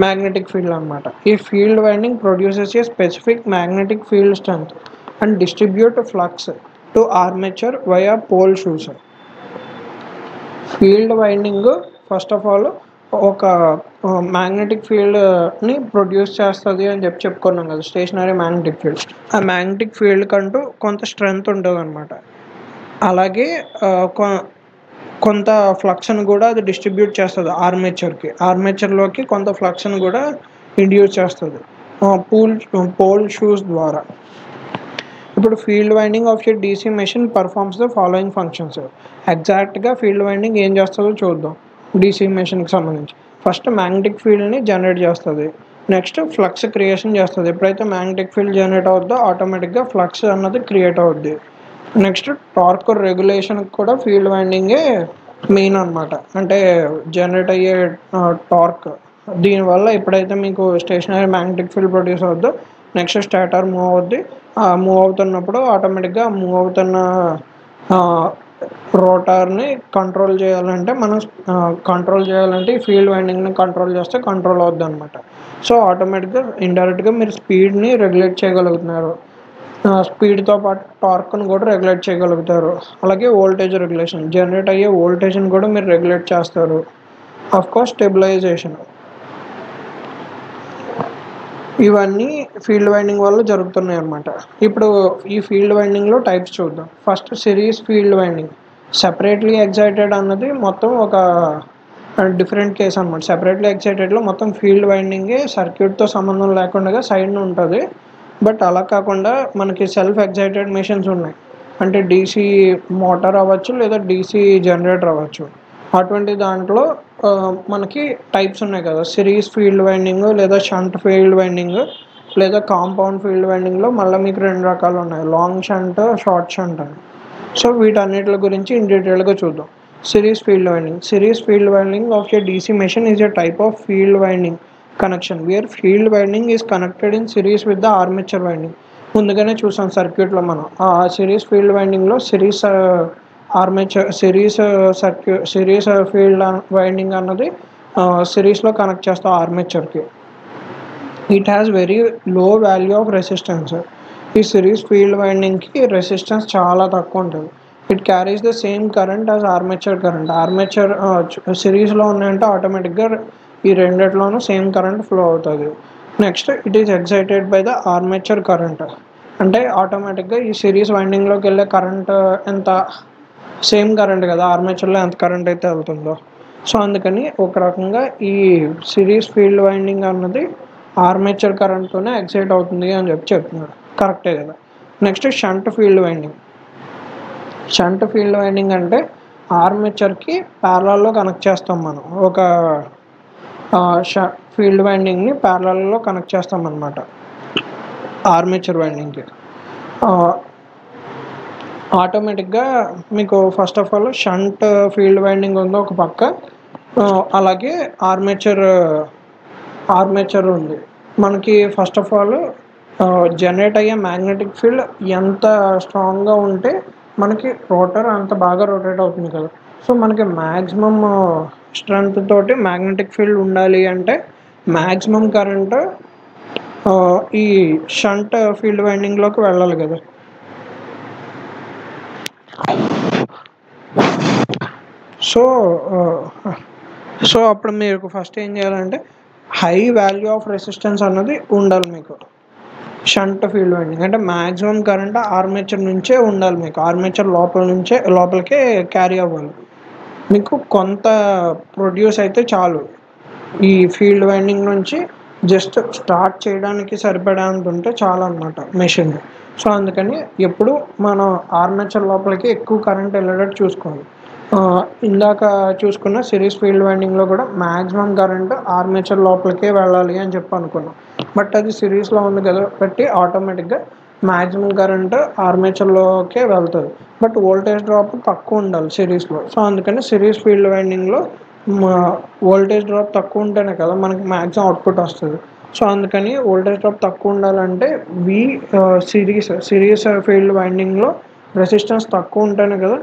మ్యాగ్నెటిక్ ఫీల్డ్ అనమాట. ఈ field winding produces a specific magnetic field strength and distribute flux to armature via pole shoes. Field winding first of all ఒక మ్యాగ్నెటిక్ ఫీల్డ్ని ప్రొడ్యూస్ చేస్తుంది అని చెప్పుకున్నాం కదా, స్టేషనరీ మ్యాగ్నెటిక్ ఫీల్డ్. ఆ మ్యాగ్నెటిక్ ఫీల్డ్ కంటూ కొంత స్ట్రెంత్ ఉంటుంది అనమాట. అలాగే కొంత ఫ్లక్స్ని కూడా అది డిస్ట్రిబ్యూట్ చేస్తుంది ఆర్మేచర్లోకి కొంత ఫ్లక్స్ని కూడా ఇండ్యూస్ చేస్తుంది పోల్ షూస్ ద్వారా. ఇప్పుడు field winding of a DC machine performs the following functions. ఎగ్జాక్ట్గా ఫీల్డ్ వైండింగ్ ఏం చేస్తుందో చూద్దాం. డీసీ మెషిన్కి సంబంధించి ఫస్ట్ మ్యాగ్నెటిక్ ఫీల్డ్ని జనరేట్ చేస్తుంది, నెక్స్ట్ ఫ్లక్స్ క్రియేషన్ చేస్తుంది. ఎప్పుడైతే మ్యాగ్నెటిక్ ఫీల్డ్ జనరేట్ అవుద్దో ఆటోమేటిక్గా ఫ్లక్స్ అన్నది క్రియేట్ అవుద్ది. నెక్స్ట్ టార్క్ రెగ్యులేషన్కి కూడా ఫీల్డ్ వైండింగే మెయిన్ అనమాట, అంటే జనరేట్ అయ్యే టార్క్. దీనివల్ల ఎప్పుడైతే మీకు స్టేషనరీ మ్యాగ్నెటిక్ ఫీల్డ్ ప్రొడ్యూస్ అవుద్దో నెక్స్ట్ స్టాటర్ మూవ్ అవుద్ది. మూవ్ అవుతున్నప్పుడు ఆటోమేటిక్గా మూవ్ అవుతున్న రోటార్ని కంట్రోల్ చేయాలంటే ఈ ఫీల్డ్ వైండింగ్ని కంట్రోల్ చేస్తే కంట్రోల్ అవుద్ది అనమాట. సో ఆటోమేటిక్గా ఇండైరెక్ట్గా మీరు స్పీడ్ని రెగ్యులేట్ చేయగలుగుతున్నారు, స్పీడ్తో పాటు టార్క్ను కూడా రెగ్యులేట్ చేయగలుగుతారు. అలాగే వోల్టేజ్ రెగ్యులేషన్, జనరేట్ అయ్యే వోల్టేజ్ని కూడా మీరు రెగ్యులేట్ చేస్తారు. ఆఫ్కోర్స్ స్టెబిలైజేషన్, ఇవన్నీ ఫీల్డ్ వైండింగ్ వల్ల జరుగుతున్నాయి అన్నమాట. ఇప్పుడు ఈ ఫీల్డ్ వైండింగ్లో టైప్స్ చూద్దాం. First series field winding. Separately excited అన్నది మొత్తం ఒక డిఫరెంట్ కేస్ అనమాట. సెపరేట్లీ ఎగ్జైటెడ్లో మొత్తం ఫీల్డ్ వైండింగే సర్క్యూట్తో సంబంధం లేకుండా సైడ్న ఉంటుంది. బట్ అలా కాకుండా మనకి సెల్ఫ్ ఎగ్జైటెడ్ మెషిన్స్ ఉన్నాయి, అంటే డీసీ మోటార్ అవ్వచ్చు లేదా డీసీ జనరేటర్ అవ్వచ్చు. అటువంటి దాంట్లో మనకి టైప్స్ ఉన్నాయి కదా, సిరీస్ ఫీల్డ్ వైండింగ్ లేదా షంట్ ఫీల్డ్ వైండింగ్ లేదా కాంపౌండ్ ఫీల్డ్ వైండింగ్లో మళ్ళీ మీకు రెండు రకాలు ఉన్నాయి, లాంగ్ షంట్, షార్ట్ షంట్ అని. సో వీటన్నిటి గురించి ఇన్ డీటెయిల్గా చూద్దాం. Series field winding. Series field winding of a DC machine is a type of field winding connection where field winding is connected in series with the armature winding. ముందుగానే చూసాం సర్క్యూట్లో మనం. ఆ సిరీస్ ఫీల్డ్ వైండింగ్లో series field winding అన్నది సిరీస్లో connect చేస్తాం ఆర్మేచర్కి. It has very low value of resistance. ఈ సిరీస్ ఫీల్డ్ వైండింగ్కి రెసిస్టెన్స్ చాలా తక్కువ ఉంటుంది. It carries the same current as armature current. ఆర్మేచర్ సిరీస్లో ఉన్నాయంటే ఆటోమేటిక్గా ఈ రెండిట్లోనూ సేమ్ కరెంట్ ఫ్లో అవుతుంది. Next it is excited by the armature current, అంటే ఆటోమేటిక్గా ఈ సిరీస్ వైండింగ్లోకి వెళ్ళే కరెంట్ ఎంత సేమ్ కరెంట్ కదా, ఆర్మేచర్లో ఎంత కరెంట్ అయితే వెళ్తుందో. సో అందుకని ఒక రకంగా ఈ సిరీస్ ఫీల్డ్ వైండింగ్ అన్నది ఆర్మేచర్ కరెంట్తోనే ఎగ్జైట్ అవుతుంది అని చెప్తున్నారు. కరెక్టే కదా. Next shunt field winding. Shunt field winding అంటే ఆర్మేచర్కి ప్యారలల్లో కనెక్ట్ చేస్తాం మనం, ఒక ఫీల్డ్ వైండింగ్ని ప్యారలల్లో కనెక్ట్ చేస్తాం అన్నమాట ఆర్మేచర్ వైండింగ్కి. ఆటోమేటిక్గా మీకు first of all shunt field winding ఉందో ఒక పక్క, అలాగే ఆర్మేచర్ ఉంది మనకి. ఫస్ట్ ఆఫ్ ఆల్ జనరేట్ అయ్యే మ్యాగ్నెటిక్ ఫీల్డ్ ఎంత స్ట్రాంగ్గా ఉంటే మనకి రోటర్ అంత బాగా రొటేట్ అవుతుంది కదా. సో మనకి మ్యాక్సిమం స్ట్రెంత్ తోటి మ్యాగ్నెటిక్ ఫీల్డ్ ఉండాలి అంటే మ్యాక్సిమం కరెంట్ ఈ షంట్ ఫీల్డ్ వైండింగ్లోకి వెళ్ళాలి కదా. సో అప్పుడు మీరు ఫస్ట్ ఏం చేయాలంటే హై వాల్యూ ఆఫ్ రెసిస్టెన్స్ అన్నది ఉండాలి మీకు. షంట్ ఫీల్డ్ వైండింగ్ అంటే మ్యాక్సిమం కరెంట్ ఆర్మేచర్ నుంచే ఉండాలి, మీకు ఆర్మేచర్ లోపలికే క్యారీ అవ్వాలి. మీకు కొంత ప్రొడ్యూస్ అయితే చాలు, ఈ ఫీల్డ్ వైండింగ్ నుంచి జస్ట్ స్టార్ట్ చేయడానికి సరిపడేంత ఉంటే చాలు అనమాట మెషిన్. సో అందుకని ఎప్పుడు మనం ఆర్మేచర్ లోపలికి ఎక్కువ కరెంట్ వెళ్ళేటట్టు చూసుకోవాలి. ఇందాక చూసుకున్న సిరీస్ ఫీల్డ్ వైండింగ్లో కూడా మ్యాక్సిమం కరెంట్ ఆర్మేచర్ లోపలికే వెళ్ళాలి అని చెప్పి అనుకున్నాం. బట్ అది సిరీస్లో ఉంది కాబట్టి ఆటోమేటిక్గా మ్యాక్సిమం కరెంట్ ఆర్మేచర్లోకే వెళ్తుంది. బట్ వోల్టేజ్ డ్రాప్ తక్కువ ఉండాలి సిరీస్లో. సో అందుకని సిరీస్ ఫీల్డ్ వైండింగ్లో వోల్టేజ్ డ్రాప్ తక్కువ ఉంటేనే కదా మనకి మ్యాక్సిమం అవుట్పుట్ వస్తుంది. సో అందుకని వోల్టేజ్ డ్రాప్ తక్కువ ఉండాలంటే సిరీస్ ఫీల్డ్ వైండింగ్లో రెసిస్టెన్స్ తక్కువ ఉంటేనే కదా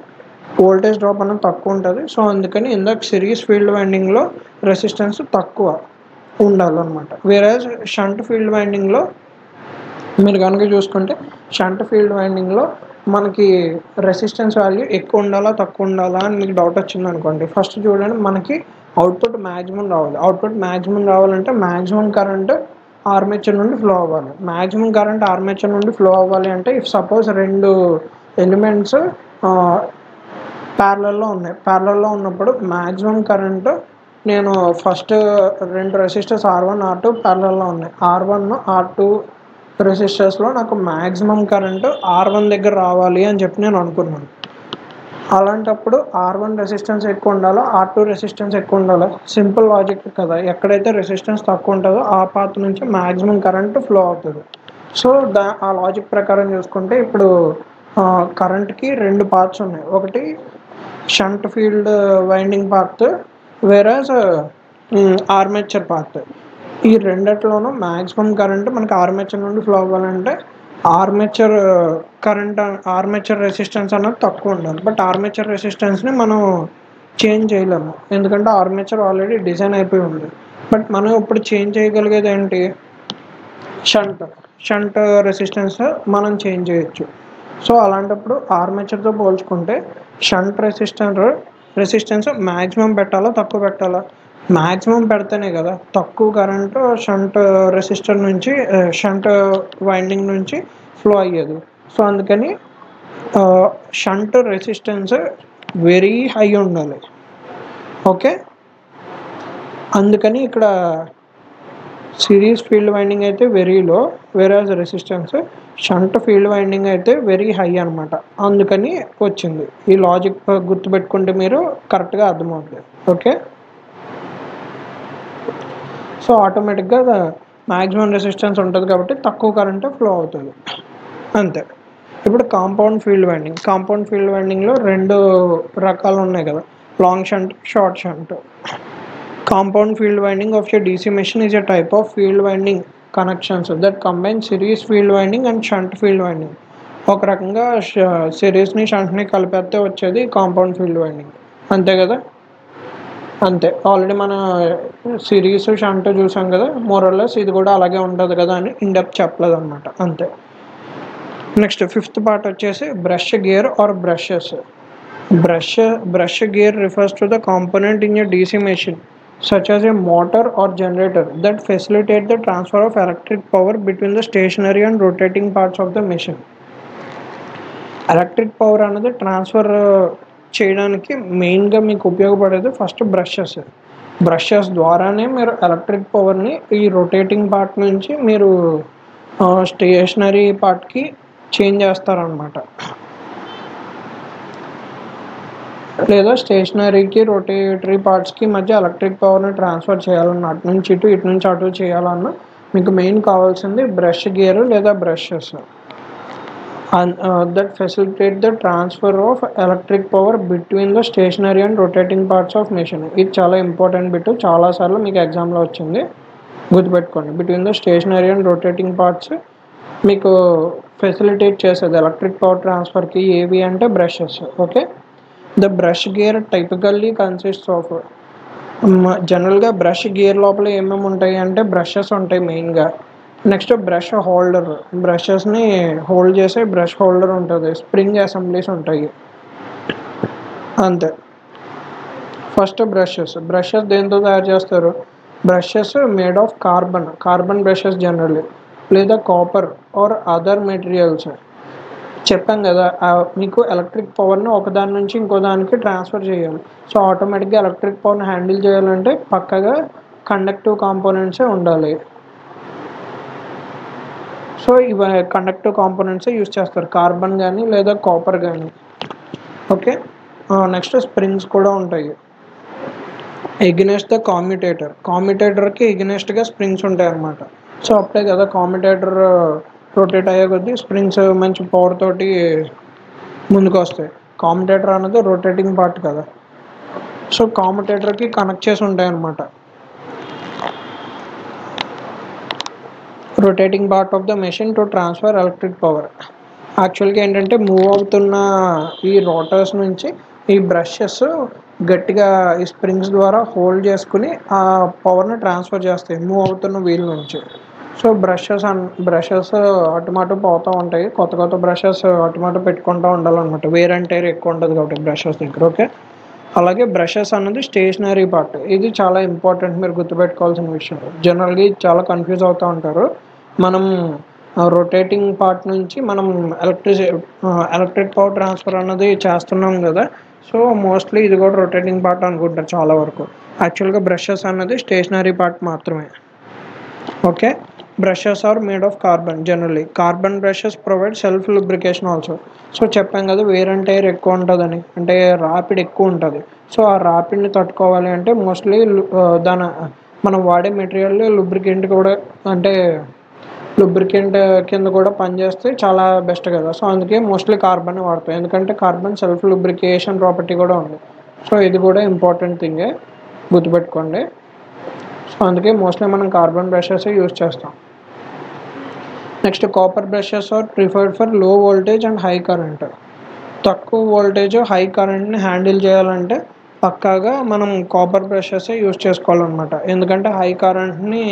వోల్టేజ్ డ్రాప్ అనేది తక్కువ ఉంటుంది. సో అందుకని ఇందాక సిరీస్ ఫీల్డ్ వైండింగ్లో రెసిస్టెన్స్ తక్కువ ఉండాలన్నమాట. వేరేజ్ షంట్ ఫీల్డ్ వైండింగ్లో మీరు కనుక చూసుకుంటే షంట్ ఫీల్డ్ వైండింగ్లో మనకి రెసిస్టెన్స్ వాల్యూ ఎక్కువ ఉండాలా తక్కువ ఉండాలా అని మీకు డౌట్ వచ్చింది అనుకోండి. ఫస్ట్ చూడండి, మనకి అవుట్పుట్ మ్యాక్సిమం రావాలి. అవుట్పుట్ మ్యాక్సిమం రావాలంటే మ్యాక్సిమం కరెంట్ ఆర్మేచర్ నుండి ఫ్లో అవ్వాలి. మ్యాక్సిమం కరెంట్ ఆర్మేచర్ నుండి ఫ్లో అవ్వాలి అంటే ఇఫ్ సపోజ్ రెండు ఎలిమెంట్స్ ప్యారలల్లో ఉన్నాయి. ప్యారలల్లో ఉన్నప్పుడు మ్యాక్సిమం కరెంట్ నేను ఫస్ట్ రెండు రెసిస్టర్స్ R1 R2 ప్యారలల్లో ఉన్నాయి. R1 R2 రెసిస్టర్స్లో నాకు మ్యాక్సిమం కరెంట్ R1 దగ్గర రావాలి అని చెప్పి నేను అనుకున్నాను. అలాంటప్పుడు R1 రెసిస్టెన్స్ ఎక్కువ ఉండాలో R2 రెసిస్టెన్స్ ఎక్కువ ఉండాలో? సింపుల్ లాజిక్ కదా. ఎక్కడైతే రెసిస్టెన్స్ తక్కువ ఉంటుందో ఆ పాత్ నుంచి మ్యాక్సిమం కరెంట్ ఫ్లో అవుతుంది. సో ఆ లాజిక్ ప్రకారం చూసుకుంటే ఇప్పుడు కరెంట్కి రెండు పార్ట్స్ ఉన్నాయి. ఒకటి shunt field winding part, whereas armature part. ఈ రెండిట్లోనూ మ్యాక్సిమం కరెంట్ మనకి ఆర్మేచర్ నుండి ఫ్లో అవ్వాలంటే ఆర్మేచర్ రెసిస్టెన్స్ అన్నది తక్కువ ఉండాలి. బట్ ఆర్మేచర్ రెసిస్టెన్స్ని మనం చేంజ్ చేయలేము, ఎందుకంటే ఆర్మేచర్ ఆల్రెడీ డిజైన్ అయిపోయి ఉంది. బట్ మనం ఇప్పుడు చేంజ్ చేయగలిగేది ఏంటి? షంట్ రెసిస్టెన్స్ మనం చేంజ్ చేయొచ్చు. సో అలాంటప్పుడు ఆర్మేచర్తో పోల్చుకుంటే షంట్ రెసిస్టెన్స్ మ్యాక్సిమం పెట్టాలా తక్కువ పెట్టాలా? మ్యాక్సిమం పెడితేనే కదా తక్కువ కరెంటు షంట్ వైండింగ్ నుంచి ఫ్లో అయ్యేది. సో అందుకని షంట్ రెసిస్టెన్స్ వెరీ హై ఉండాలి. ఓకే, అందుకని ఇక్కడ సిరీస్ ఫీల్డ్ వైండింగ్ అయితే very low, whereas resistance shunt field winding అయితే వెరీ హై అనమాట. అందుకని వచ్చింది. ఈ లాజిక్ గుర్తుపెట్టుకుంటే మీరు కరెక్ట్గా అర్థమవుతుంది. ఓకే, సో ఆటోమేటిక్గా మ్యాక్సిమం రెసిస్టెన్స్ ఉంటుంది కాబట్టి తక్కువ కరెంట్ ఫ్లో అవుతుంది, అంతే. ఇప్పుడు కాంపౌండ్ ఫీల్డ్ వైండింగ్లో రెండు రకాలు ఉన్నాయి కదా, long shunt, short shunt. Compound field winding of your DC machine is a type of field winding connections that combine series field winding and shunt field winding. ఒక రకంగా సిరీస్ని షంట్ని కలిపేస్తే వచ్చేది కాంపౌండ్ ఫీల్డ్ వైండింగ్, అంతే కదా. అంతే, ఆల్రెడీ మన series shunt చూసాం కదా, మోరల్లెస్ ఇది కూడా అలాగే ఉంటుంది కదా అని ఇన్డెప్త్ చెప్పలేదు అనమాట, అంతే. నెక్స్ట్ ఫిఫ్త్ పార్ట్ వచ్చేసి brush gear are brushes. Brush gear refers to the component in a DC machine such as a motor or generator that facilitate the transfer of electric power between the stationary and rotating parts of the machine. Electric power అనేది transfer చేయడానికి మెయిన్గా మీకు ఉపయోగపడేది first brushes ద్వారానే మీరు electric పవర్ని ఈ rotating part నుంచి మీరు స్టేషనరీ పార్ట్కి చేంజ్ చేస్తారనమాట, లేదా స్టేషనరీకి రొటేటరీ పార్ట్స్కి మధ్య ఎలక్ట్రిక్ పవర్ని ట్రాన్స్ఫర్ చేయాలన్న, అటు నుంచి ఇటు నుంచి అటు చేయాలన్న మీకు మెయిన్ కావాల్సింది బ్రష్ గేర్ లేదా brushes. that facilitate the transfer of electric power between the stationary and rotating parts of machine. ఇది చాలా ఇంపార్టెంట్ బిట్, చాలాసార్లు మీకు ఎగ్జామ్లో వచ్చింది, గుర్తుపెట్టుకోండి. Between the stationary and rotating parts మీకు ఫెసిలిటేట్ చేసేది ఎలక్ట్రిక్ పవర్ ట్రాన్స్ఫర్కి ఏవి అంటే brushes. Okay, the brush gear typically consists of, జనరల్గా బ్రష్ గేర్ లోపల ఏమేమి ఉంటాయి అంటే బ్రషెస్ ఉంటాయి మెయిన్గా. నెక్స్ట్ బ్రష్ హోల్డర్, బ్రషెస్ని హోల్డ్ చేసే బ్రష్ హోల్డర్ ఉంటుంది, స్ప్రింగ్ అసెంబ్లీస్ ఉంటాయి, అంతే. ఫస్ట్ బ్రషెస్ దేంతో తయారు చేస్తారు? Brushes made of carbon brushes generally. లేదా కాపర్ ఆర్ అదర్ మెటీరియల్స్. చెప్పాం కదా మీకు ఎలక్ట్రిక్ పవర్ని ఒకదాని నుంచి ఇంకో దానికి ట్రాన్స్ఫర్ చేయాలి. సో ఆటోమేటిక్గా ఎలక్ట్రిక్ పవర్ని హ్యాండిల్ చేయాలంటే పక్కగా కండక్టివ్ కాంపోనెంట్సే ఉండాలి. సో ఇవి కండక్టివ్ కాంపోనెంట్సే యూజ్ చేస్తారు, కార్బన్ కానీ లేదా కాపర్ కానీ. ఓకే, నెక్స్ట్ స్ప్రింగ్స్ కూడా ఉంటాయి. ఎగ్నెస్ట్ ద కామ్యుటేటర్కి ఎగ్నెస్ట్గా స్ప్రింగ్స్ ఉంటాయి అన్నమాట. సో అప్పుడే కదా కామ్యుటేటర్ రొటేట్ అయ్యే కొద్దీ స్ప్రింగ్స్ మంచి పవర్ తోటి ముందుకు వస్తాయి. కామ్యుటేటర్ అనేది రొటేటింగ్ పార్ట్ కదా, సో కామ్యుటేటర్కి కనెక్ట్ చేసి ఉంటాయి అన్నమాట. Rotating part of the machine to transfer electric power. యాక్చువల్గా ఏంటంటే మూవ్ అవుతున్న ఈ రోటర్స్ నుంచి ఈ బ్రషెస్ గట్టిగా ఈ స్ప్రింగ్స్ ద్వారా హోల్డ్ చేసుకుని ఆ పవర్ని ట్రాన్స్ఫర్ చేస్తాయి మూవ్ అవుతున్న వీల్ నుంచి. సో బ్రషెస్ అటుమాటు పోతూ ఉంటాయి, కొత్త బ్రషెస్ అటుమాటు పెట్టుకుంటూ ఉండాలన్నమాట. వేర్ అండ్ టైర్ ఎక్కువ ఉంటుంది కాబట్టి బ్రషెస్ దగ్గర. ఓకే, అలాగే బ్రషెస్ అన్నది స్టేషనరీ పార్ట్. ఇది చాలా ఇంపార్టెంట్, మీరు గుర్తుపెట్టుకోవాల్సిన విషయం. జనరల్గా చాలా కన్ఫ్యూజ్ అవుతూ ఉంటారు. మనం రొటేటింగ్ పార్ట్ నుంచి మనం ఎలక్ట్రిక్ పవర్ ట్రాన్స్ఫర్ అన్నది చేస్తున్నాం కదా, సో మోస్ట్లీ ఇది కూడా రొటేటింగ్ పార్ట్ అనుకుంటారు చాలా వరకు. యాక్చువల్గా బ్రషెస్ అన్నది స్టేషనరీ పార్ట్ మాత్రమే. Okay, brushes are made of carbon. Generally carbon brushes provide self lubrication also. So చెప్పాం కదా వేర్ అండ్ టైర్ ఎక్కువ ఉంటుందని, అంటే ర్యాపిడ్ ఎక్కువ ఉంటుంది. సో ఆ ర్యాపిడ్ని తట్టుకోవాలి అంటే మోస్ట్లీ మనం వాడే మెటీరియల్ లూబ్రికెంట్ కూడా, అంటే లూబ్రికెంట్ కింద కూడా పనిచేస్తే చాలా బెస్ట్ కదా. సో అందుకే మోస్ట్లీ కార్బన్ వాడతాం, ఎందుకంటే కార్బన్ సెల్ఫ్ లూబ్రికేషన్ ప్రాపర్టీ కూడా ఉంది. సో ఇది కూడా ఇంపార్టెంట్ థింగే, గుర్తుపెట్టుకోండి. సో అందుకే మోస్ట్లీ మనం కార్బన్ బ్రషెస్ యూజ్ చేస్తాం. Next copper brushes are preferred for low voltage and high current. తక్కువ వోల్టేజ్ హై కరెంట్ని హ్యాండిల్ చేయాలంటే పక్కాగా మనం కాపర్ బ్రషెస్ యూజ్ చేసుకోవాలన్నమాట. ఎందుకంటే హై కరెంట్ని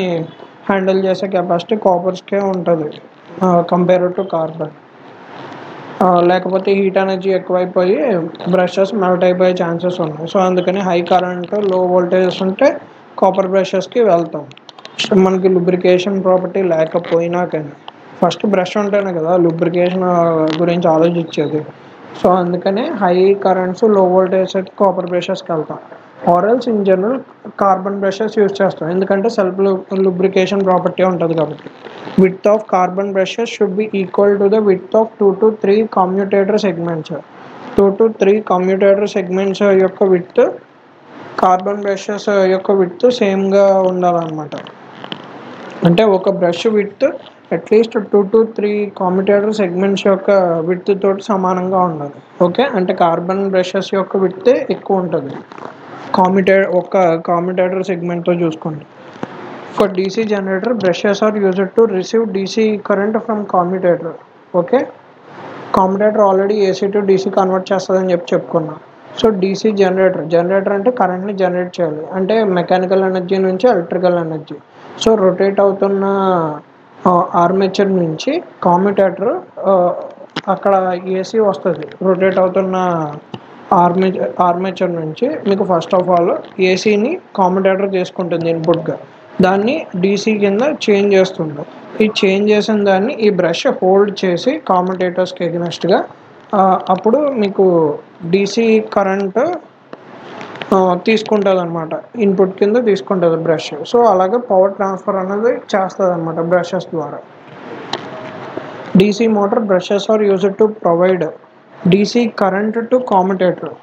హ్యాండిల్ చేసే కెపాసిటీ కాపర్స్కే ఉంటుంది కంపేర్ టు కార్బన్. లేకపోతే హీట్ ఎనర్జీ ఎక్కువైపోయి బ్రషెస్ మెల్ట్ అయిపోయే ఛాన్సెస్ ఉన్నాయి. సో అందుకని హై కరెంట్ లో వోల్టేజెస్ ఉంటే కాపర్ బ్రషెస్కి వెళ్తాం. మనకి లూబ్రికేషన్ ప్రాపర్టీ లేకపోయినా కానీ ఫస్ట్ బ్రష్ ఉంటేనే కదా లూబ్రికేషన్ గురించి ఆలోచించేది. సో అందుకనే హై కరెంట్స్ లో వోల్టేజ్ అయితే కాపర్ బ్రషెస్కి వెళ్తాం. ఆరల్స్ in general carbon brushes use చేస్తాం, ఎందుకంటే సెల్ఫ్ లూబ్రికేషన్ ప్రాపర్టీ ఉంటుంది కాబట్టి. Width of carbon brushes should be equal to the width of 2 to 3 commutator segments. 2 to 3 commutator segments యొక్క విడ్త్ కార్బన్ బ్రషెస్ యొక్క విడ్త్ సేమ్గా ఉండాలన్నమాట. అంటే ఒక brush width at least 2 to 3 commutator segments యొక్క విడ్త్ తోటి సమానంగా ఉండాలి. ఓకే, అంటే కార్బన్ బ్రషెస్ యొక్క విడ్త్ ఎక్కువ ఉంటుంది ఒక కమ్యూటేటర్ సెగ్మెంట్తో చూసుకోండి. For DC generator brushes are used to receive DC current from commutator. Okay, commutator already AC to DC convert చేస్తుందని చెప్పుకున్నాం. సో డీసీ జనరేటర్ అంటే కరెంట్ని జనరేట్ చేయాలి, అంటే మెకానికల్ ఎనర్జీ నుంచి ఎలక్ట్రికల్ ఎనర్జీ. సో రొటేట్ అవుతున్న ఆర్మేచర్ నుంచి కమ్యూటేటర్ అక్కడ ఏసీ వస్తుంది. రొటేట్ అవుతున్న ఆర్మేచర్ నుంచి మీకు ఫస్ట్ ఆఫ్ ఆల్ ఏసీని కమ్యూటేటర్ చేసుకుంటుంది ఇన్పుట్గా, దాన్ని డీసీ కింద చేంజ్ చేస్తుంది. ఈ చేంజ్ చేసిన దాన్ని ఈ బ్రష్ హోల్డ్ చేసి కమ్యూటేటర్స్కి ఎగ్నెస్ట్గా, అప్పుడు మీకు డీసీ కరెంట్ తీసుకుంటుంది అనమాట, ఇన్పుట్ కింద తీసుకుంటుంది బ్రష్. సో అలాగే పవర్ ట్రాన్స్ఫర్ అనేది చేస్తుంది అనమాట బ్రషెస్ ద్వారా. DC motor brushes are used to provide DC current to commutator.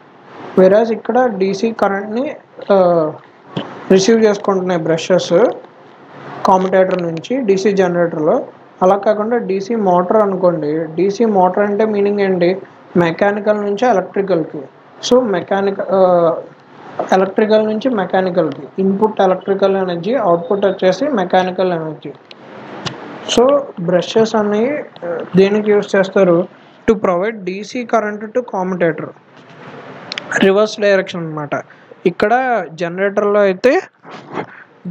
Whereas ఇక్కడ డీసీ కరెంట్ని రిసీవ్ చేసుకుంటున్నాయి బ్రషెస్ కమ్యూటేటర్ నుంచి డీసీ జనరేటర్లో. అలా కాకుండా డీసీ మోటార్ అనుకోండి, డీసీ మోటార్ అంటే మీనింగ్ ఏంటి, మెకానికల్ నుంచి ఎలక్ట్రికల్కి. సో ఎలక్ట్రికల్ నుంచి మెకానికల్కి, ఇన్పుట్ ఎలక్ట్రికల్ ఎనర్జీ, అవుట్పుట్ వచ్చేసి మెకానికల్ ఎనర్జీ. సో బ్రషెస్ అనేవి దేనికి యూజ్ చేస్తారు, to provide DC current to commutator. Reverse direction అనమాట. ఇక్కడ జనరేటర్లో అయితే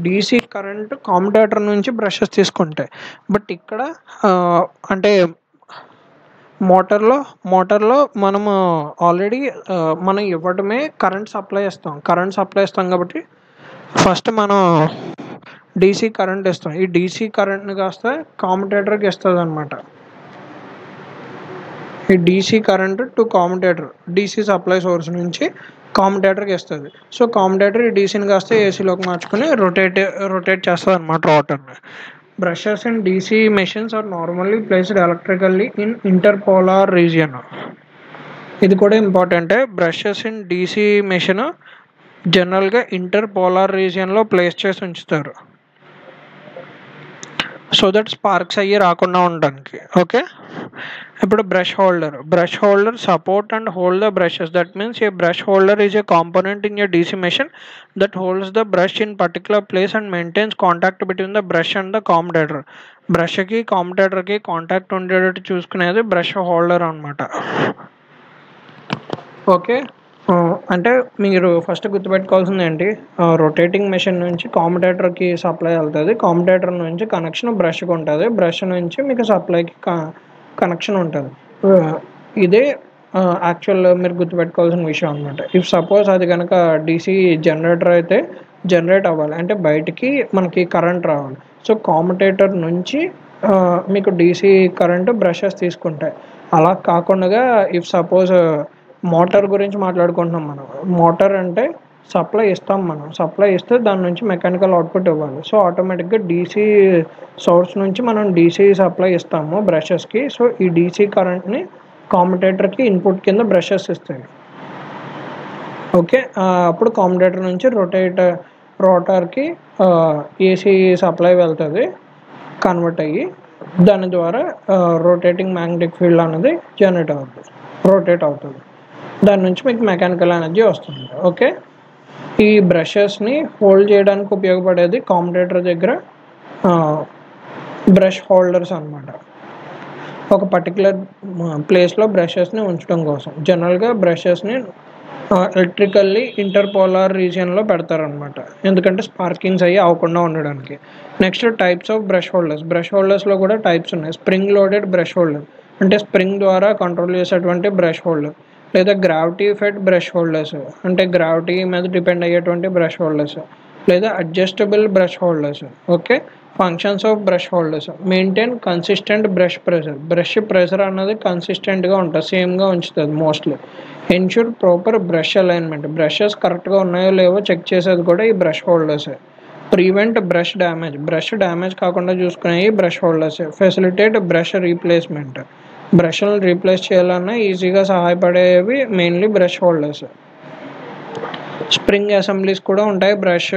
డీసీ కరెంట్ కమ్యూటేటర్ నుంచి బ్రషెస్ తీసుకుంటాయి, బట్ ఇక్కడ అంటే మోటార్లో మనము ఆల్రెడీ మనం ఇవ్వడమే కరెంట్ సప్లై ఇస్తాం కాబట్టి ఫస్ట్ మనం డీసీ కరెంట్ ఇస్తాం. ఈ డీసీ కరెంట్ని కాస్త కామ్యుటేటర్కి ఇస్తుంది అనమాట. ఈ DC current to commutator, DC supply source నుంచి కామ్యుటేటర్కి ఇస్తుంది. సో కామ్యుటేటర్ ఈ డీసీని కాస్త ఏసీలోకి మార్చుకొని రొటేట్ చేస్తుంది అనమాట రోటర్ని. Brushes in DC machines are normally placed electrically in interpolar region. ఇది కూడా ఇంపార్టెంటే. బ్రషెస్ ఇన్ డీసీ మెషిన్ జనరల్గా ఇంటర్పోలార్ రీజియన్లో ప్లేస్ చేసి ఉంచుతారు, సో దట్ స్పార్క్స్ అయ్యి రాకుండా ఉండడానికి. ఓకే, ఇప్పుడు brush holder support and hold the brushes. That means a brush holder is a component in a DC machine that holds the brush in particular place and maintains contact between the brush and the commutator. బ్రష్కి కామ్యుటేటర్కి contact ఉండేటట్టు చూసుకునేది brush holder అనమాట. Okay, అంటే మీరు first గుర్తుపెట్టుకోవాల్సింది ఏంటి, rotating machine నుంచి కామ్యుటేటర్కి సప్లై వెళ్తుంది, కామ్యుటేటర్ నుంచి కనెక్షన్ బ్రష్కి ఉంటుంది, బ్రష్ నుంచి మీకు సప్లైకి కనెక్షన్ ఉంటుంది. ఇదే యాక్చువల్ మీరు గుర్తుపెట్టుకోవాల్సిన విషయం అనమాట. ఇఫ్ సపోజ్ అది కనుక డీసీ జనరేటర్ అయితే జనరేట్ అవ్వాలి అంటే బయటికి మనకి కరెంట్ రావాలి. సో కామ్యుటేటర్ నుంచి మీకు డీసీ కరెంటు బ్రషెస్ తీసుకుంటాయి. అలా కాకుండా ఇఫ్ సపోజ్ మోటార్ గురించి మాట్లాడుకుంటున్నాం మనం. మోటార్ అంటే సప్లై ఇస్తాం, మనం సప్లై ఇస్తే దాని నుంచి మెకానికల్ అవుట్పుట్ ఇవ్వాలి. సో ఆటోమేటిక్గా డీసీ సోర్స్ నుంచి మనం డీసీ సప్లై ఇస్తాము బ్రషెస్కి. సో ఈ డీసీ కరెంట్ని కామ్యుటేటర్కి ఇన్పుట్ కింద బ్రషెస్ ఇస్తాయి. ఓకే, అప్పుడు కామ్యుటేటర్ నుంచి రోటర్కి ఏసీ సప్లై వెళ్తుంది కన్వర్ట్ అయ్యి, దాని ద్వారా రొటేటింగ్ మ్యాగ్నెటిక్ ఫీల్డ్ అనేది రొటేట్ అవుతుంది. దాని నుంచి మీకు మెకానికల్ ఎనర్జీ వస్తుంది. ఓకే, ఈ బ్రషెస్ని హోల్డ్ చేయడానికి ఉపయోగపడేది కామ్యుటేటర్ దగ్గర బ్రష్ హోల్డర్స్ అనమాట. ఒక పర్టికులర్ ప్లేస్లో బ్రషెస్ని ఉంచడం కోసం జనరల్గా బ్రషెస్ని ఎలక్ట్రికల్లీ ఇంటర్పోలార్ రీజియన్లో పెడతారనమాట, ఎందుకంటే స్పార్కింగ్స్ అయ్యి అవ్వకుండా ఉండడానికి. నెక్స్ట్ టైప్స్ ఆఫ్ బ్రష్ హోల్డర్స్లో కూడా టైప్స్ ఉన్నాయి. స్ప్రింగ్ లోడెడ్ బ్రష్ హోల్డర్ అంటే స్ప్రింగ్ ద్వారా కంట్రోల్ చేసేటువంటి బ్రష్ హోల్డర్, లేదా గ్రావిటీ ఫెడ్ బ్రష్ హోల్డర్స్ అంటే గ్రావిటీ మీద డిపెండ్ అయ్యేటువంటి బ్రష్ హోల్డర్స్, లేదా adjustable brush holders. Okay, functions of brush holders maintain consistent brush pressure అన్నది కన్సిస్టెంట్గా ఉంటుంది, సేమ్గా ఉంచుతుంది mostly. Ensure proper brush alignment, brushes కరెక్ట్గా ఉన్నాయో లేవో చెక్ చేసేది కూడా ఈ brush holders. Prevent brush damage కాకుండా చూసుకునే brush holders. Facilitate brush replacement, బ్రష్లను రీప్లేస్ చేయాలన్నా ఈజీగా సహాయపడేవి mainly brush holders. Spring assemblies కూడా ఉంటాయి బ్రష్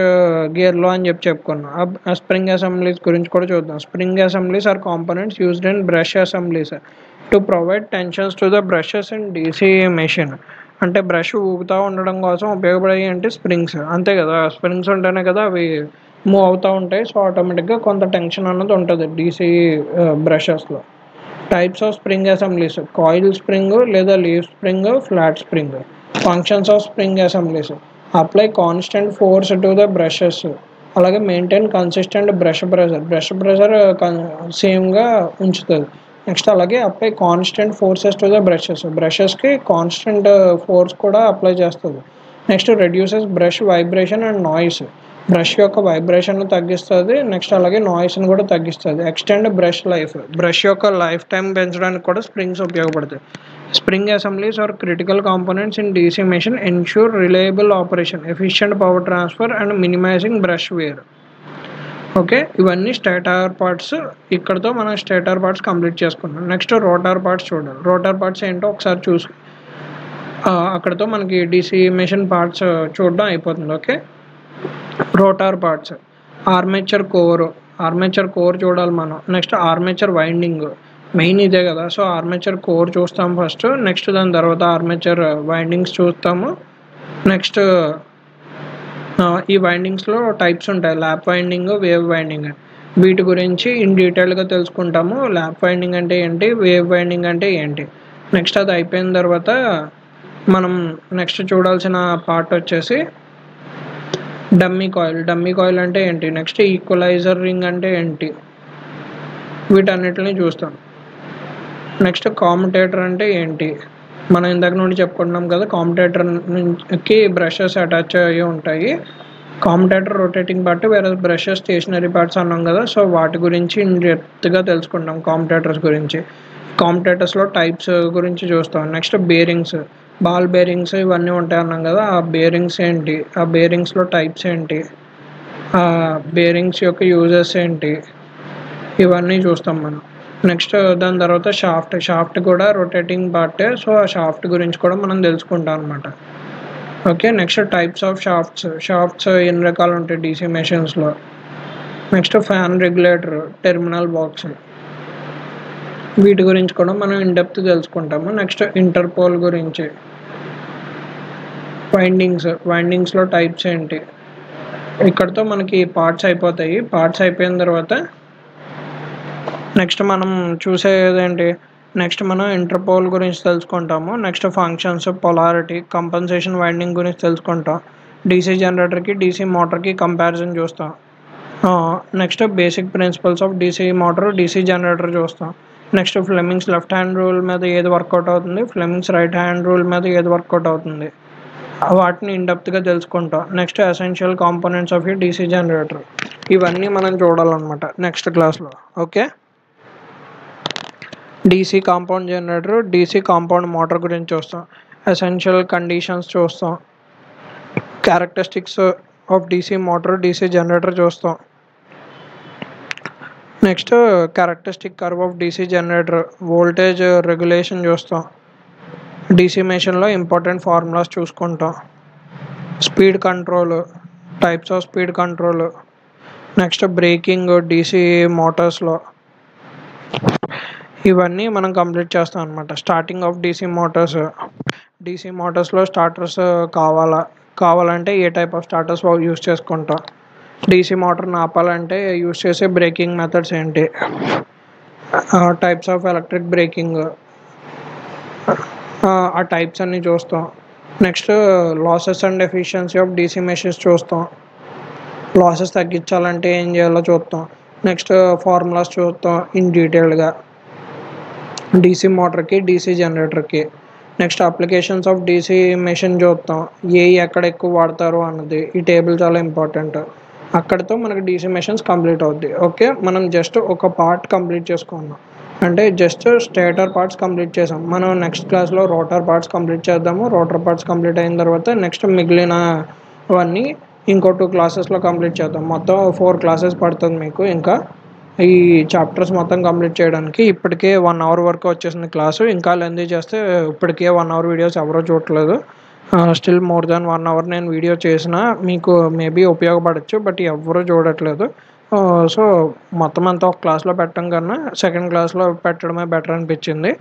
గేర్లో అని చెప్పుకున్నాం. ఆ స్ప్రింగ్ అసెంబ్లీస్ గురించి కూడా చూద్దాం. Spring assemblies are components used in brush assemblies to provide tensions to the brushes in DC machine. అంటే బ్రష్ ఊగుతూ ఉండడం కోసం ఉపయోగపడేవి అంటే స్ప్రింగ్స్, అంతే కదా. స్ప్రింగ్స్ ఉంటేనే కదా అవి మూవ్ అవుతూ ఉంటాయి. సో ఆటోమేటిక్గా కొంత టెన్షన్ అన్నది ఉంటుంది డీసీ బ్రషెస్లో. Types of spring assemblies, coil spring లేదా leaf spring, flat spring. Functions of spring assemblies, apply constant force to the brushes, అలాగే మెయింటైన్ కన్సిస్టెంట్ బ్రష్ ప్రెషర్ సేమ్గా ఉంచుతుంది. నెక్స్ట్ అలాగే apply constant forces to the బ్రషెస్కి constant force కూడా apply చేస్తుంది. Next reduces brush vibration and noise, brush యొక్క vibration తగ్గిస్తుంది, next అలాగే నాయిస్ని కూడా తగ్గిస్తుంది. ఎక్స్టెండ్ బ్రష్ యొక్క లైఫ్ టైం పెంచడానికి కూడా స్ప్రింగ్స్ ఉపయోగపడతాయి. Spring assemblies are critical components in DC machine, ensure reliable operation, efficient power transfer and minimizing brush wear. Okay, ఇవన్నీ స్టేటర్ పార్ట్స్. ఇక్కడతో మనం స్టేటర్ పార్ట్స్ కంప్లీట్ చేసుకున్నాం. నెక్స్ట్ రోటార్ పార్ట్స్ చూడాలి. Rotor parts ఏంటో ఒకసారి చూసి అక్కడతో మనకి డీసీ మెషిన్ పార్ట్స్ చూడడం అయిపోతుంది. Okay, rotor parts, armature core చూడాలి మనం. నెక్స్ట్ ఆర్మేచర్ వైండింగ్, మెయిన్ ఇదే కదా. సో ఆర్మేచర్ కోర్ చూస్తాం ఫస్ట్, నెక్స్ట్ దాని తర్వాత ఆర్మేచర్ వైండింగ్స్ చూస్తాము. నెక్స్ట్ ఈ వైండింగ్స్లో టైప్స్ ఉంటాయి, ల్యాప్ వైండింగ్, వేవ్ వైండింగ్. వీటి గురించి ఇన్ డీటెయిల్గా తెలుసుకుంటాము. ల్యాప్ వైండింగ్ అంటే ఏంటి, వేవ్ వైండింగ్ అంటే ఏంటి. నెక్స్ట్ అది అయిపోయిన తర్వాత మనం నెక్స్ట్ చూడాల్సిన పార్ట్ వచ్చేసి డమ్మీ కాయిల్ అంటే ఏంటి, నెక్స్ట్ ఈక్వలైజర్ రింగ్ అంటే ఏంటి, వీటన్నిటిని చూస్తాం. నెక్స్ట్ కామ్యుటేటర్ అంటే ఏంటి, మనం ఇందాక నుండి చెప్పుకుంటున్నాం కదా. కామ్యుటేటర్కి బ్రషెస్ అటాచ్ అయ్యి ఉంటాయి. కామ్యుటేటర్ రొటేటింగ్ పార్ట్, వేరే బ్రషెస్ స్టేషనరీ పార్ట్స్ అన్నాం కదా. సో వాటి గురించి ఇన్ డెప్త్గా తెలుసుకుంటాం కామ్యుటేటర్స్ గురించి. కామ్యుటేటర్స్లో టైప్స్ గురించి చూస్తాం. నెక్స్ట్ బేరింగ్స్, బాల్ బేరింగ్స్ ఇవన్నీ ఉంటాయి అన్నాం కదా. ఆ బేరింగ్స్ ఏంటి, ఆ బేరింగ్స్లో టైప్స్ ఏంటి, ఆ బేరింగ్స్ యొక్క యూజెస్ ఏంటి, ఇవన్నీ చూస్తాం మనం. నెక్స్ట్ దాని తర్వాత షాఫ్ట్ కూడా రొటేటింగ్ పార్టే. సో ఆ షాఫ్ట్ గురించి కూడా మనం తెలుసుకుంటాం అనమాట. Okay. Next types of shafts ఎన్ని రకాలు ఉంటాయి డీసీ మెషిన్స్లో. Next fan regulator, terminal box, వీటి గురించి కూడా మనం ఇన్ డెప్త్ తెలుసుకుంటాము. నెక్స్ట్ ఇంటర్పోల్ గురించి, వైండింగ్స్లో టైప్స్ ఏంటి. ఇక్కడతో మనకి పార్ట్స్ అయిపోతాయి. పార్ట్స్ అయిపోయిన తర్వాత నెక్స్ట్ మనం చూసేదేంటి, నెక్స్ట్ మనం ఇంటర్పోల్ గురించి తెలుసుకుంటాము. Next functions, polarity, compensation winding గురించి తెలుసుకుంటాం. డీసీ జనరేటర్కి డీసీ మోటార్కి కంపారిజన్ చూస్తాం. Next basic principles of DC motor, DC generator చూస్తాం. Next Fleming's left hand rule మీద ఏది వర్కౌట్ అవుతుంది, ఫ్లెమింగ్స్ రైట్ హ్యాండ్ రూల్ మీద ఏది వర్కౌట్ అవుతుంది, వాటిని ఇండెప్త్గా తెలుసుకుంటాం. నెక్స్ట్ ఎసెన్షియల్ కాంపోనెంట్స్ ఆఫ్ ఈ డీసీ జనరేటర్, ఇవన్నీ మనం చూడాలన్నమాట నెక్స్ట్ క్లాస్లో. Okay. DC compound generator, DC compound motor గురించి చూస్తాం. ఎసెన్షియల్ కండిషన్స్ చూస్తాం. Characteristics of DC motor, DC generator చూస్తాం. Next characteristic curve of DC generator, voltage regulation చూస్తాం. డీసీ మెషిన్లో ఇంపార్టెంట్ ఫార్ములాస్ చూసుకుంటాం. Speed control, types of speed control. Next braking DC మోటార్స్లో, ఇవన్నీ మనం కంప్లీట్ చేస్తాం అనమాట. స్టార్టింగ్ ఆఫ్ డీసీ మోటార్స్లో స్టార్టర్స్ కావాలంటే ఏ టైప్ ఆఫ్ స్టార్టర్స్ యూస్ చేసుకుంటాం. డీసీ మోటార్ని ఆపాలంటే యూస్ చేసే బ్రేకింగ్ మెథడ్స్ ఏంటి, టైప్స్ ఆఫ్ ఎలక్ట్రిక్ బ్రేకింగ్, ఆ టైప్స్ అన్నీ చూస్తాం. Next losses and efficiency of DC machines చూస్తాం. లాసెస్ తగ్గించాలంటే ఏం చేయాలో చూస్తాం. నెక్స్ట్ ఫార్ములాస్ చూస్తాం ఇన్ డీటెయిల్గా డీసీ మోటార్కి, డీసీ జనరేటర్కి. Next applications of DC machine చూస్తాం, ఎక్కడ ఎక్కువ వాడతారు అన్నది. ఈ టేబుల్ చాలా ఇంపార్టెంట్. అక్కడితో మనకి డీసీ మెషిన్స్ కంప్లీట్ అవుద్ది. ఓకే. మనం జస్ట్ ఒక పార్ట్ కంప్లీట్ చేసుకున్నాం, అంటే జస్ట్ స్టేటర్ పార్ట్స్ కంప్లీట్ చేసాం. మనం నెక్స్ట్ క్లాస్లో రోటర్ పార్ట్స్ కంప్లీట్ చేద్దాము. రోటర్ పార్ట్స్ కంప్లీట్ అయిన తర్వాత నెక్స్ట్ మిగిలినవన్నీ ఇంకో 2 క్లాసెస్లో కంప్లీట్ చేద్దాం. మొత్తం 4 క్లాసెస్ పడుతుంది మీకు ఇంకా ఈ చాప్టర్స్ మొత్తం కంప్లీట్ చేయడానికి. ఇప్పటికే 1 అవర్ వరకు వచ్చేసింది క్లాసు. ఇంకా లెంతీ చేస్తే ఇప్పటికే 1 అవర్ వీడియోస్ ఎవరో చూడట్లేదు. స్టిల్ మోర్ దాన్ 1 అవర్ నేను వీడియో చేసినా మీకు మేబీ ఉపయోగపడచ్చు, బట్ ఎవరూ చూడట్లేదు. సో మొత్తం అంతా ఒక క్లాస్లో పెట్టడం కన్నా సెకండ్ క్లాస్లో పెట్టడమే బెటర్ అనిపించింది.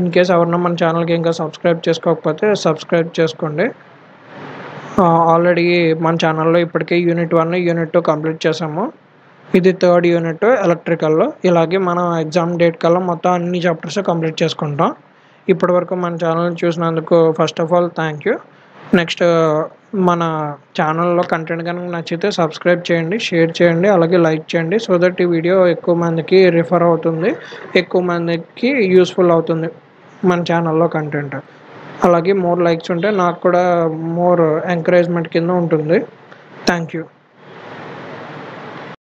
ఇన్ కేస్ ఎవరన్నా మన ఛానల్కి ఇంకా సబ్స్క్రైబ్ చేసుకోకపోతే సబ్స్క్రైబ్ చేసుకోండి. ఆల్రెడీ మన ఛానల్లో ఇప్పటికే యూనిట్ 1, యూనిట్ 2 కంప్లీట్ చేసాము. ఇది 3rd యూనిట్ ఎలక్ట్రికల్లో. ఇలాగే మనం ఎగ్జామ్ డేట్ కల్లా మొత్తం అన్ని చాప్టర్స్ కంప్లీట్ చేసుకుంటాం. ఇప్పటివరకు మన ఛానల్ చూసినందుకు first of all thank you. Next మన ఛానల్లో కంటెంట్ కనుక నచ్చితే సబ్స్క్రైబ్ చేయండి, షేర్ చేయండి, అలాగే లైక్ చేయండి. సో దట్ ఈ వీడియో ఎక్కువ మందికి రిఫర్ అవుతుంది, ఎక్కువ మందికి యూస్ఫుల్ అవుతుంది మన ఛానల్లో కంటెంట్. అలాగే మోర్ లైక్స్ ఉంటే నాకు కూడా మోర్ ఎంకరేజ్మెంట్ కింద ఉంటుంది. Thank you.